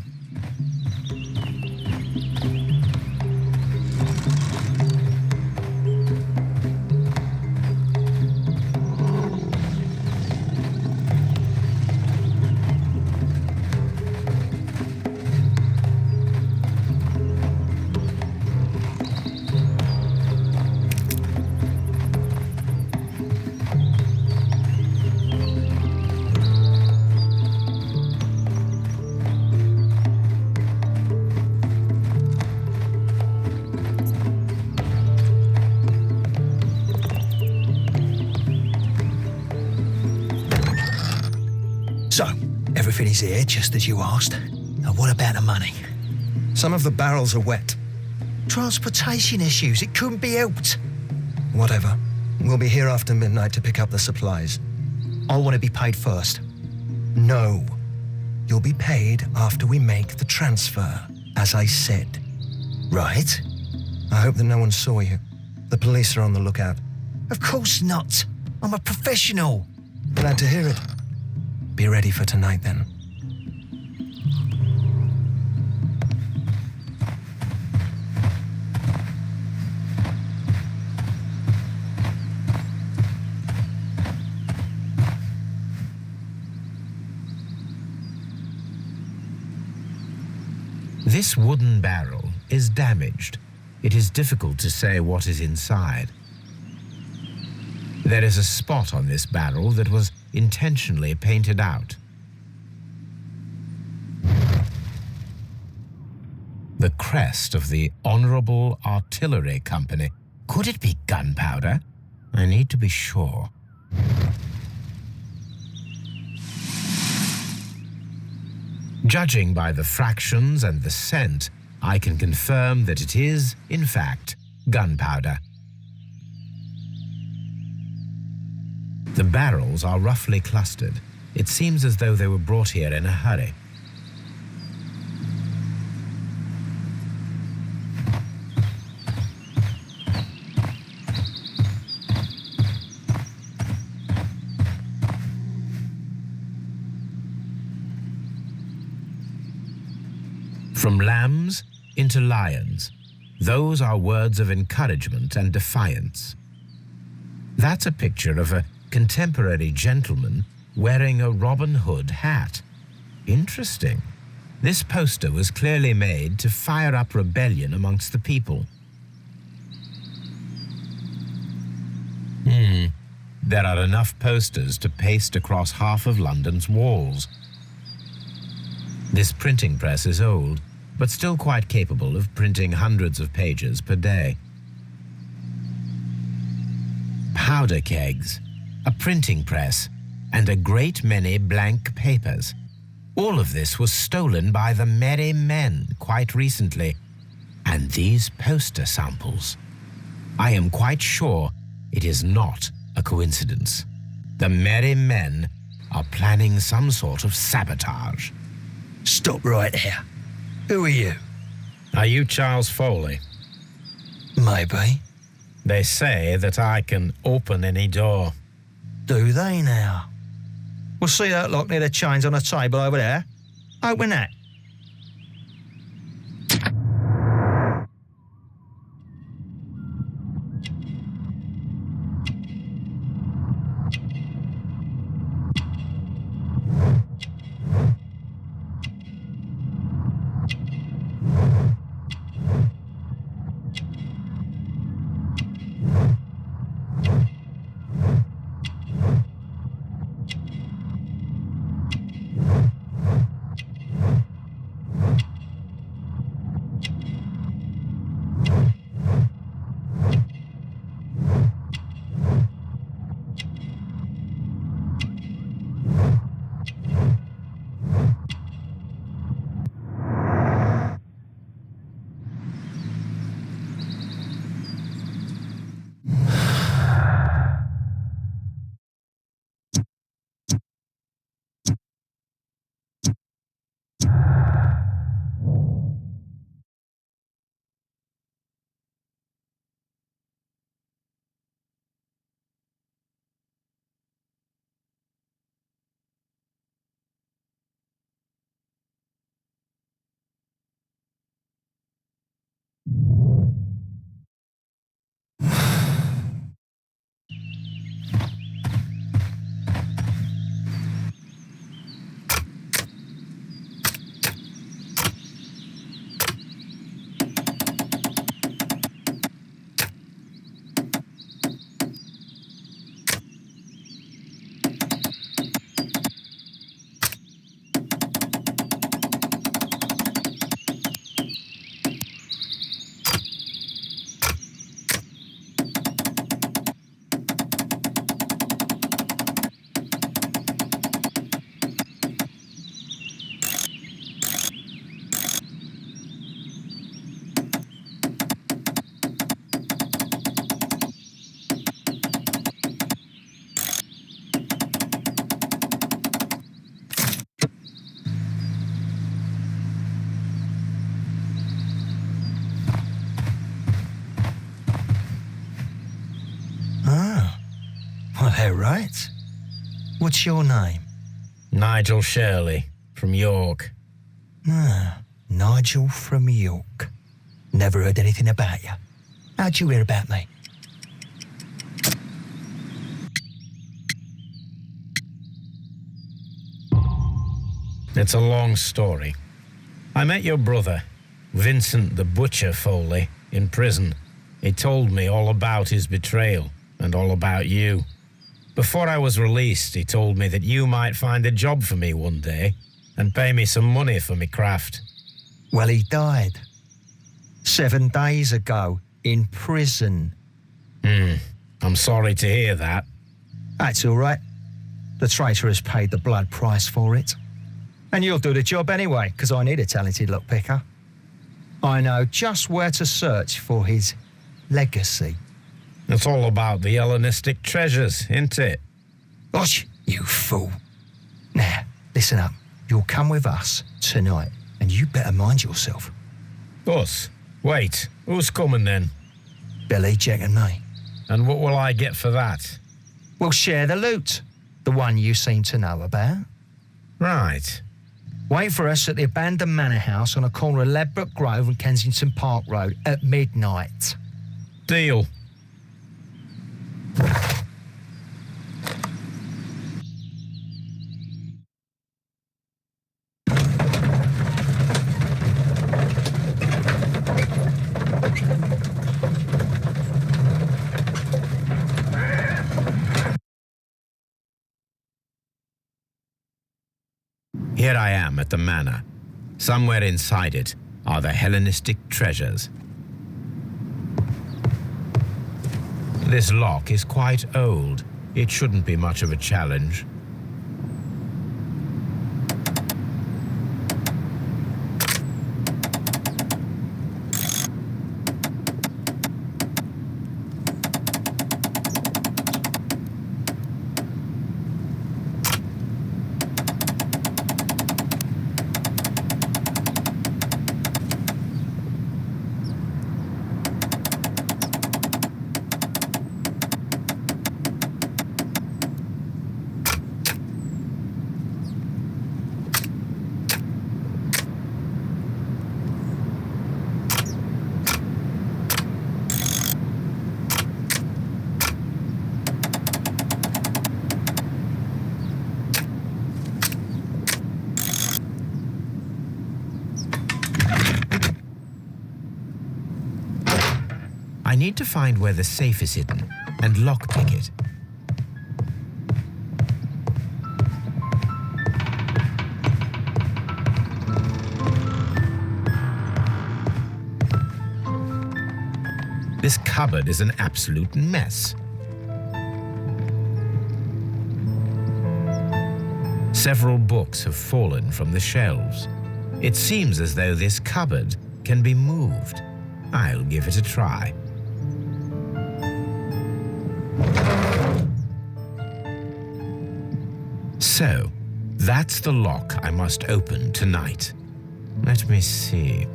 So, everything is here, just as you asked. Now, what about the money? Some of the barrels are wet. Transportation issues, it couldn't be helped. Whatever. We'll be here after midnight to pick up the supplies. I want to be paid first. No. You'll be paid after we make the transfer, as I said. Right? I hope that no one saw you. The police are on the lookout. Of course not. I'm a professional. Glad to hear it. Be ready for tonight, then. This wooden barrel is damaged. It is difficult to say what is inside. There is a spot on this barrel that was intentionally painted out. The crest of the Honourable Artillery Company. Could it be gunpowder? I need to be sure. Judging by the fractions and the scent, I can confirm that it is, in fact, gunpowder. The barrels are roughly clustered. It seems as though they were brought here in a hurry. From lambs into lions, those are words of encouragement and defiance. That's a picture of a contemporary gentleman wearing a Robin Hood hat. Interesting. This poster was clearly made to fire up rebellion amongst the people. There are enough posters to paste across half of London's walls. This printing press is old, but still quite capable of printing hundreds of pages per day. Powder kegs, a printing press, and a great many blank papers. All of this was stolen by the Merry Men quite recently. And these poster samples. I am quite sure it is not a coincidence. The Merry Men are planning some sort of sabotage. Stop right here. Who are you? Are you Charles Foley? Maybe. They say that I can open any door. Do they now? We'll see that lock near the chains on a table over there. Open that. Well, they're right. What's your name? Nigel Shirley, from York. Nigel from York. Never heard anything about you. How'd you hear about me? It's a long story. I met your brother, Vincent the Butcher Foley, in prison. He told me all about his betrayal and all about you. Before I was released, he told me that you might find a job for me one day and pay me some money for me craft. Well, he died 7 days ago in prison. I'm sorry to hear that. That's all right. The traitor has paid the blood price for it. And you'll do the job anyway, because I need a talented lockpicker. I know just where to search for his legacy. It's all about the Hellenistic treasures, isn't it? Gosh, you fool. Now, listen up. You'll come with us tonight, and you better mind yourself. Us? Wait, who's coming then? Billy, Jack and me. And what will I get for that? We'll share the loot. The one you seem to know about. Right. Wait for us at the abandoned manor house on a corner of Ladbroke Grove and Kensington Park Road at midnight. Deal. Here I am at the manor. Somewhere inside it are the Hellenistic treasures. This lock is quite old. It shouldn't be much of a challenge. need to find where the safe is hidden and lockpick it. This cupboard is an absolute mess. Several books have fallen from the shelves. It seems as though this cupboard can be moved. I'll give it a try. So, that's the lock I must open tonight. Let me see.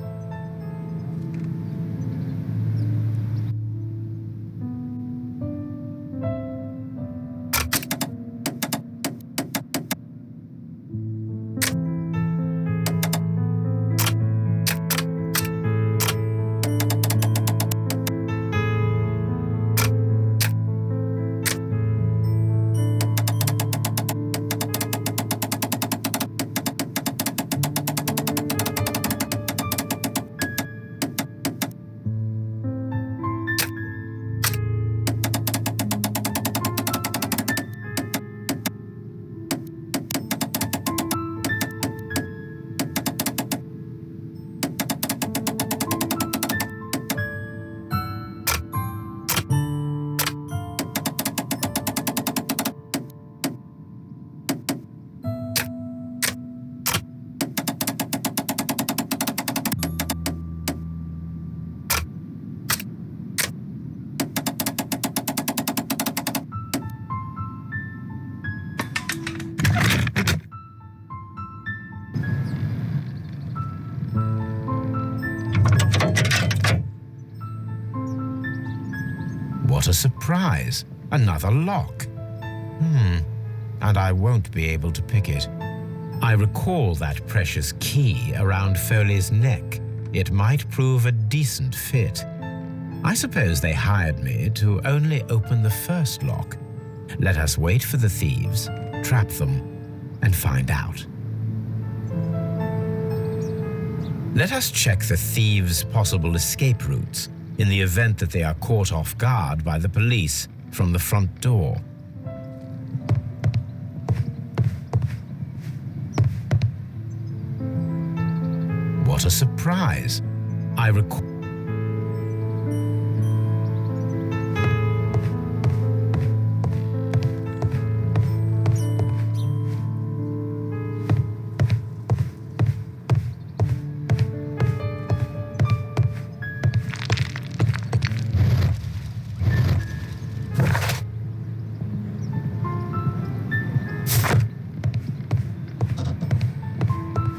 What a surprise! Another lock. And I won't be able to pick it. I recall that precious key around Foley's neck. It might prove a decent fit. I suppose they hired me to only open the first lock. Let us wait for the thieves, trap them, and find out. Let us check the thieves' possible escape routes in the event that they are caught off guard by the police from the front door. What a surprise! I recall.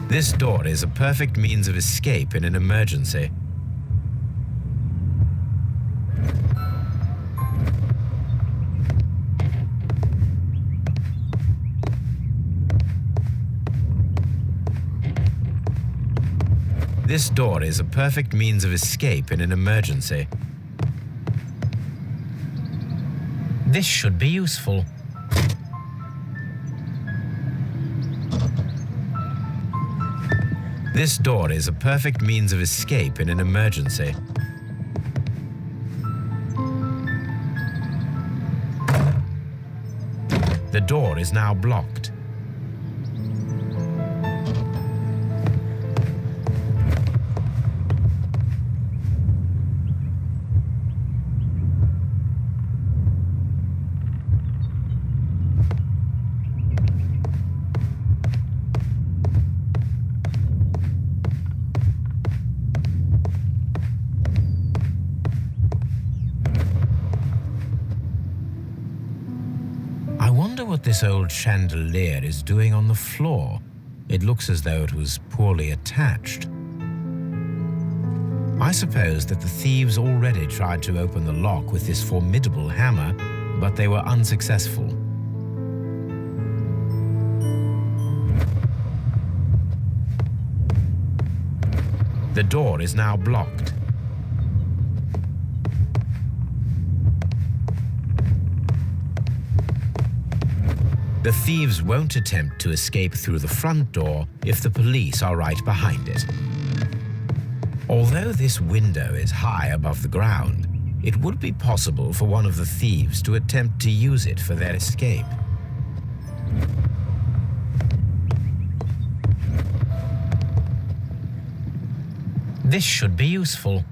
This door is a perfect means of escape in an emergency. This door is a perfect means of escape in an emergency. This should be useful. This door is a perfect means of escape in an emergency. The door is now blocked. This old chandelier is doing on the floor. It looks as though it was poorly attached. I suppose that the thieves already tried to open the lock with this formidable hammer, but they were unsuccessful. The door is now blocked. The thieves won't attempt to escape through the front door if the police are right behind it. Although this window is high above the ground, it would be possible for one of the thieves to attempt to use it for their escape. This should be useful.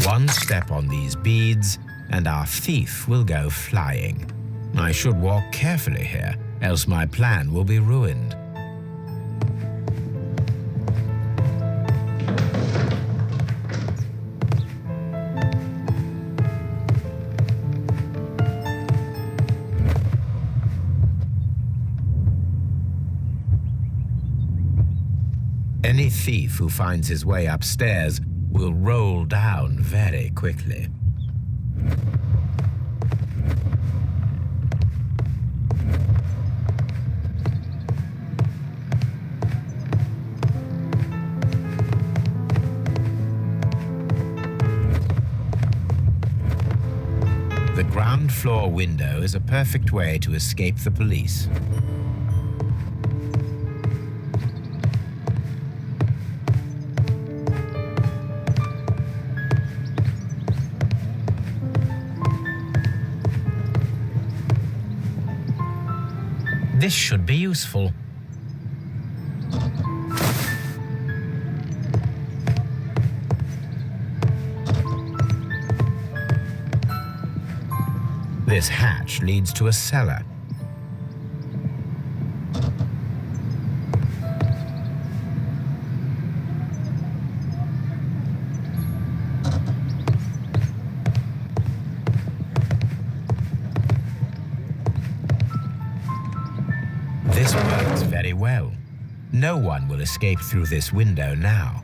One step on these beads, and our thief will go flying. I should walk carefully here, else my plan will be ruined. Any thief who finds his way upstairs will roll down very quickly. The ground floor window is a perfect way to escape the police. This should be useful. This hatch leads to a cellar. This works very well. No one will escape through this window now.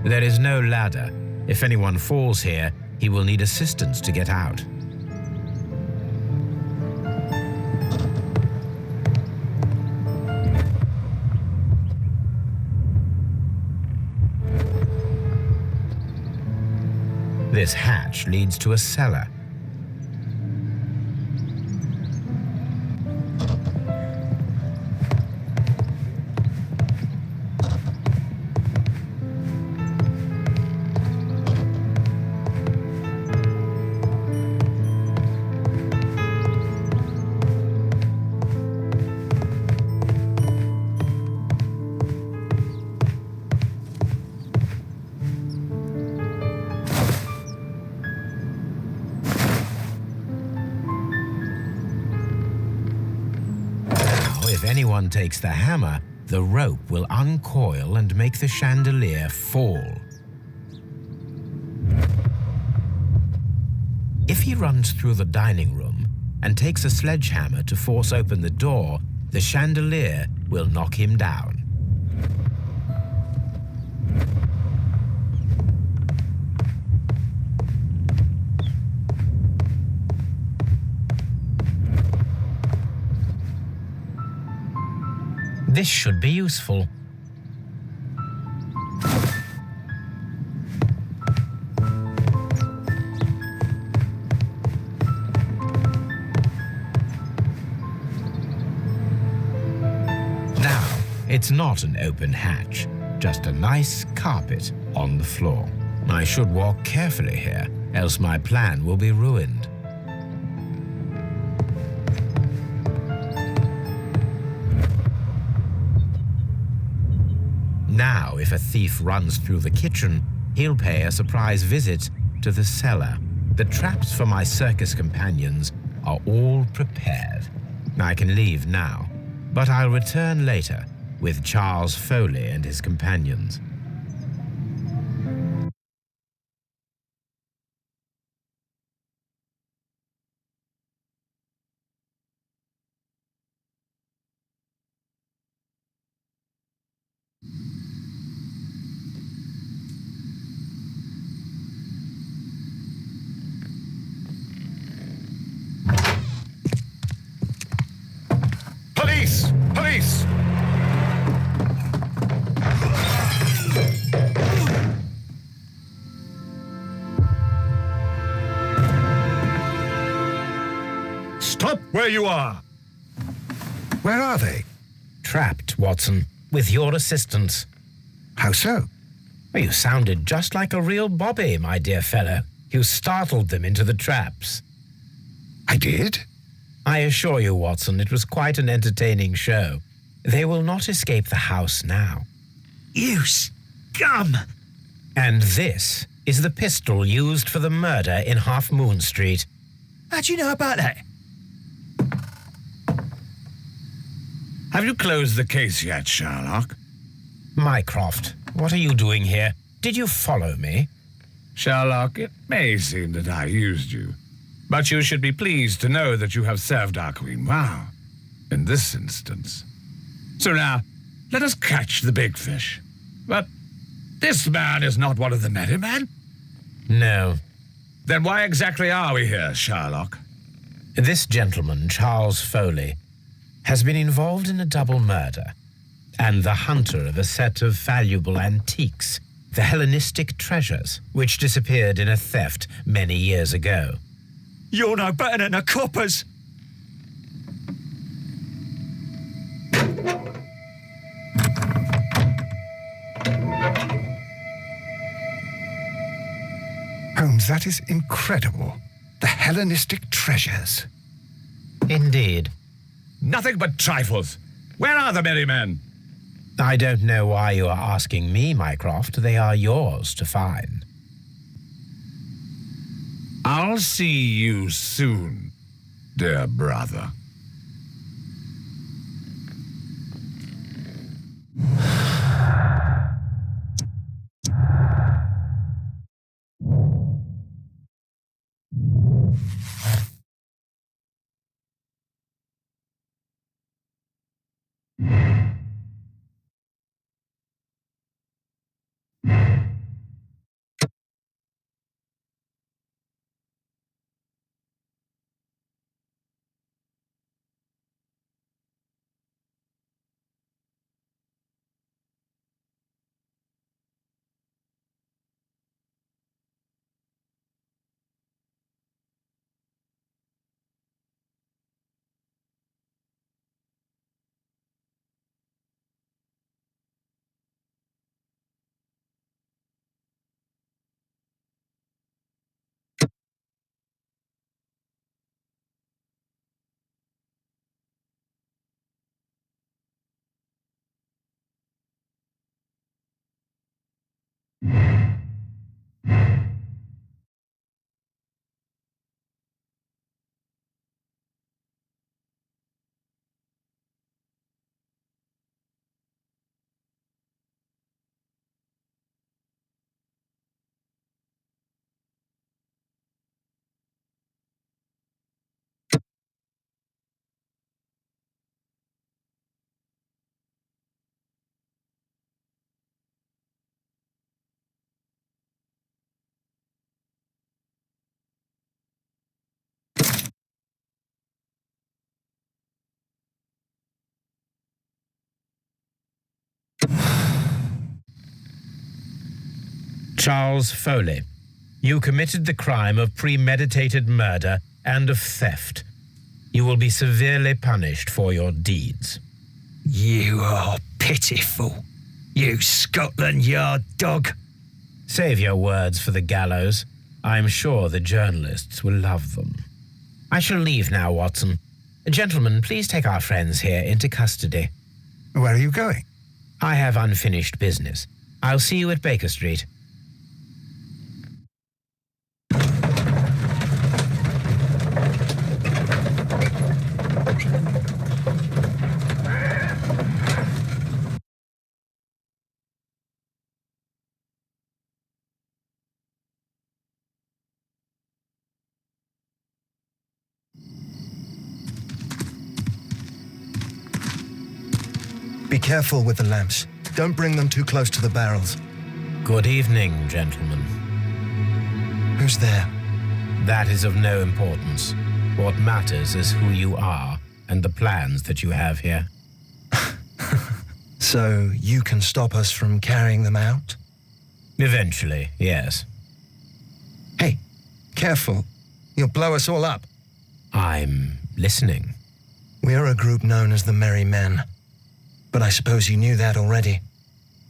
There is no ladder. If anyone falls here, he will need assistance to get out. This hatch leads to a cellar. If anyone takes the hammer, the rope will uncoil and make the chandelier fall. If he runs through the dining room and takes a sledgehammer to force open the door, the chandelier will knock him down. This should be useful. Now, it's not an open hatch, just a nice carpet on the floor. I should walk carefully here, else my plan will be ruined. Now, if a thief runs through the kitchen, he'll pay a surprise visit to the cellar. The traps for my circus companions are all prepared. I can leave now, but I'll return later with Charles Foley and his companions. police! Stop where you are! Where are they? Trapped, Watson, with your assistance. How so? Well, you sounded just like a real Bobby, my dear fellow. You startled them into the traps. I did? I assure you, Watson, it was quite an entertaining show. They will not escape the house now. You scum! And this is the pistol used for the murder in Half Moon Street. How'd you know about that? Have you closed the case yet, Sherlock? Mycroft, what are you doing here? Did you follow me? Sherlock, it may seem that I used you, but you should be pleased to know that you have served our queen well, in this instance. So now, let us catch the big fish. But this man is not one of the merry men? No. Then why exactly are we here, Sherlock? This gentleman, Charles Foley, has been involved in a double murder and the hunter of a set of valuable antiques, the Hellenistic treasures, which disappeared in a theft many years ago. You're no better than the coppers. Holmes, that is incredible. The Hellenistic treasures. Indeed. Nothing but trifles. Where are the merry men? I don't know why you are asking me, Mycroft. They are yours to find. I'll see you soon, dear brother. Charles Foley, you committed the crime of premeditated murder and of theft. You will be severely punished for your deeds. You are pitiful, you Scotland Yard dog. Save your words for the gallows. I'm sure the journalists will love them. I shall leave now, Watson. Gentlemen, please take our friends here into custody. Where are you going? I have unfinished business. I'll see you at Baker Street. Be careful with the lamps. Don't bring them too close to the barrels. Good evening, gentlemen. Who's there? That is of no importance. What matters is who you are and the plans that you have here. So you can stop us from carrying them out? Eventually, yes. Hey, careful. You'll blow us all up. I'm listening. We are a group known as the Merry Men. But I suppose you knew that already.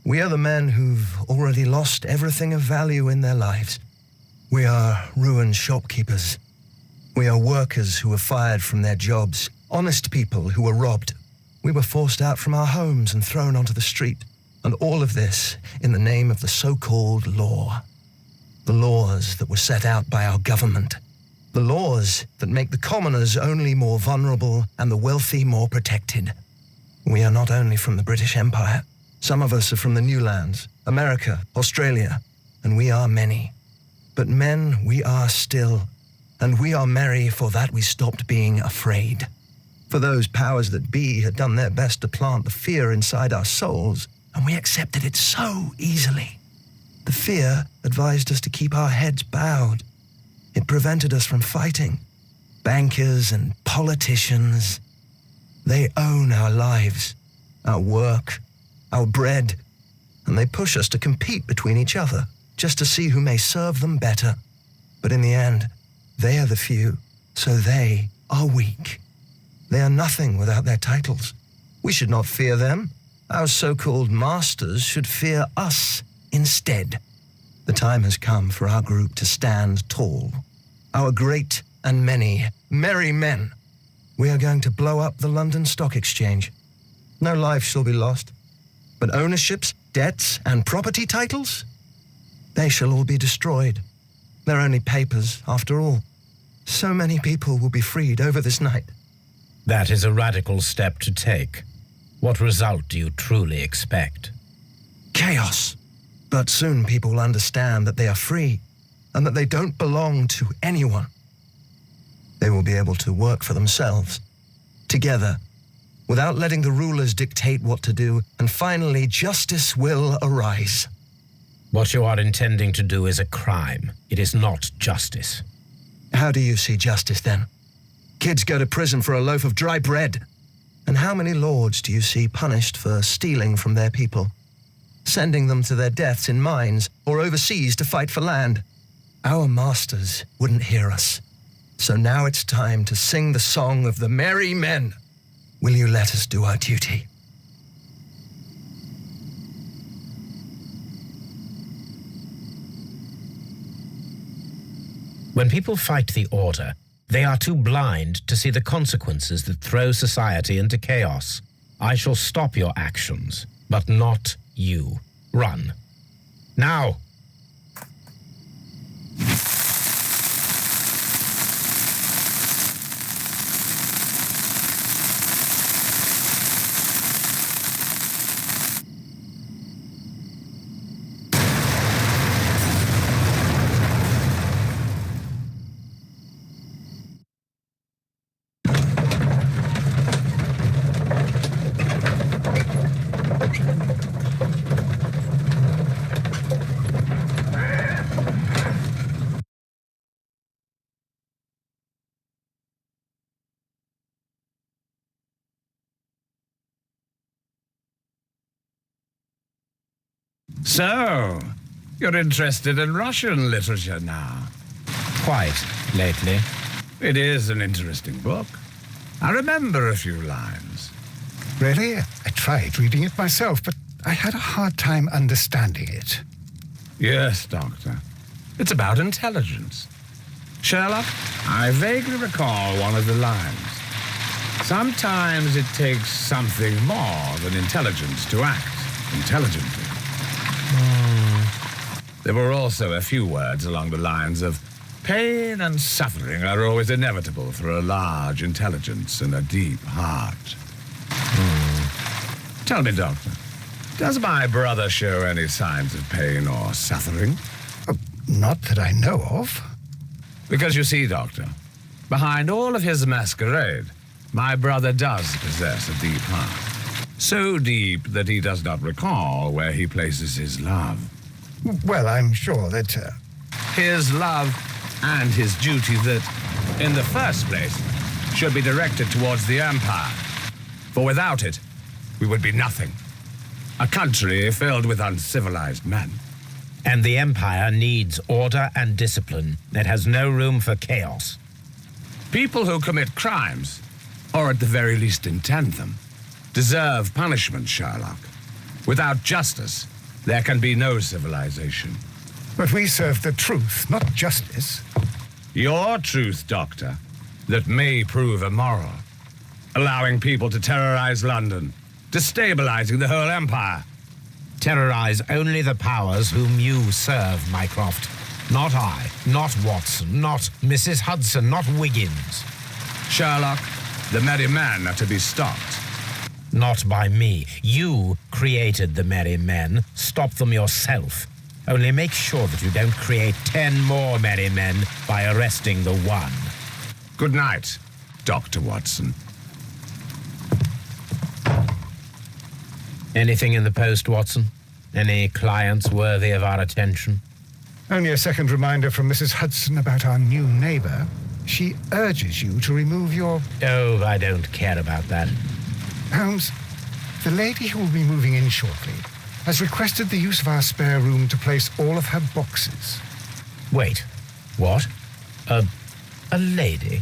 We are the men who've already lost everything of value in their lives. We are ruined shopkeepers. We are workers who were fired from their jobs. Honest people who were robbed. We were forced out from our homes and thrown onto the street. And all of this in the name of the so-called law. The laws that were set out by our government. The laws that make the commoners only more vulnerable and the wealthy more protected. We are not only from the British Empire. Some of us are from the New Lands, America, Australia, and we are many. But men we are still, and we are merry for that we stopped being afraid. For those powers that be had done their best to plant the fear inside our souls, and we accepted it so easily. The fear advised us to keep our heads bowed. It prevented us from fighting. Bankers and politicians, they own our lives, our work, our bread, and they push us to compete between each other just to see who may serve them better. But in the end, they are the few, so they are weak. They are nothing without their titles. We should not fear them. Our so-called masters should fear us instead. The time has come for our group to stand tall. Our great and many merry men. We are going to blow up the London Stock Exchange. No life shall be lost. But ownerships, debts, and property titles? They shall all be destroyed. They're only papers, after all. So many people will be freed over this night. That is a radical step to take. What result do you truly expect? Chaos. But soon people will understand that they are free, and that they don't belong to anyone. They will be able to work for themselves, together, without letting the rulers dictate what to do, and finally justice will arise. What you are intending to do is a crime. It is not justice. How do you see justice, then? Kids go to prison for a loaf of dry bread. And how many lords do you see punished for stealing from their people? Sending them to their deaths in mines or overseas to fight for land? Our masters wouldn't hear us. So now it's time to sing the song of the merry men. Will you let us do our duty? When people fight the order, they are too blind to see the consequences that throw society into chaos. I shall stop your actions, but not you. Run. Now! So, you're interested in Russian literature now? Quite, lately. It is an interesting book. I remember a few lines. Really? I tried reading it myself, but I had a hard time understanding it. Yes, Doctor. It's about intelligence. Sherlock, I vaguely recall one of the lines. Sometimes it takes something more than intelligence to act intelligently. There were also a few words along the lines of pain and suffering are always inevitable for a large intelligence and a deep heart. Tell me, Doctor, does my brother show any signs of pain or suffering? Not that I know of. Because you see, Doctor, behind all of his masquerade, my brother does possess a deep heart. So deep that he does not recall where he places his love. Well, I'm sure that... His love and his duty that, in the first place, should be directed towards the Empire. For without it, we would be nothing. A country filled with uncivilized men. And the Empire needs order and discipline. It has no room for chaos. People who commit crimes, or at the very least intend them, deserve punishment, Sherlock. Without justice, there can be no civilization. But we serve the truth, not justice. Your truth, Doctor, that may prove immoral. Allowing people to terrorize London, destabilizing the whole empire. Terrorize only the powers whom you serve, Mycroft. Not I, not Watson, not Mrs. Hudson, not Wiggins. Sherlock, the merry men are to be stopped. Not by me. You created the merry men. Stop them yourself. Only make sure that you don't create 10 more merry men by arresting the one. Good night, Dr. Watson. Anything in the post, Watson? Any clients worthy of our attention? Only a second reminder from Mrs. Hudson about our new neighbor. She urges you to remove your... Oh, I don't care about that. Holmes, the lady who will be moving in shortly has requested the use of our spare room to place all of her boxes. Wait, what? A lady?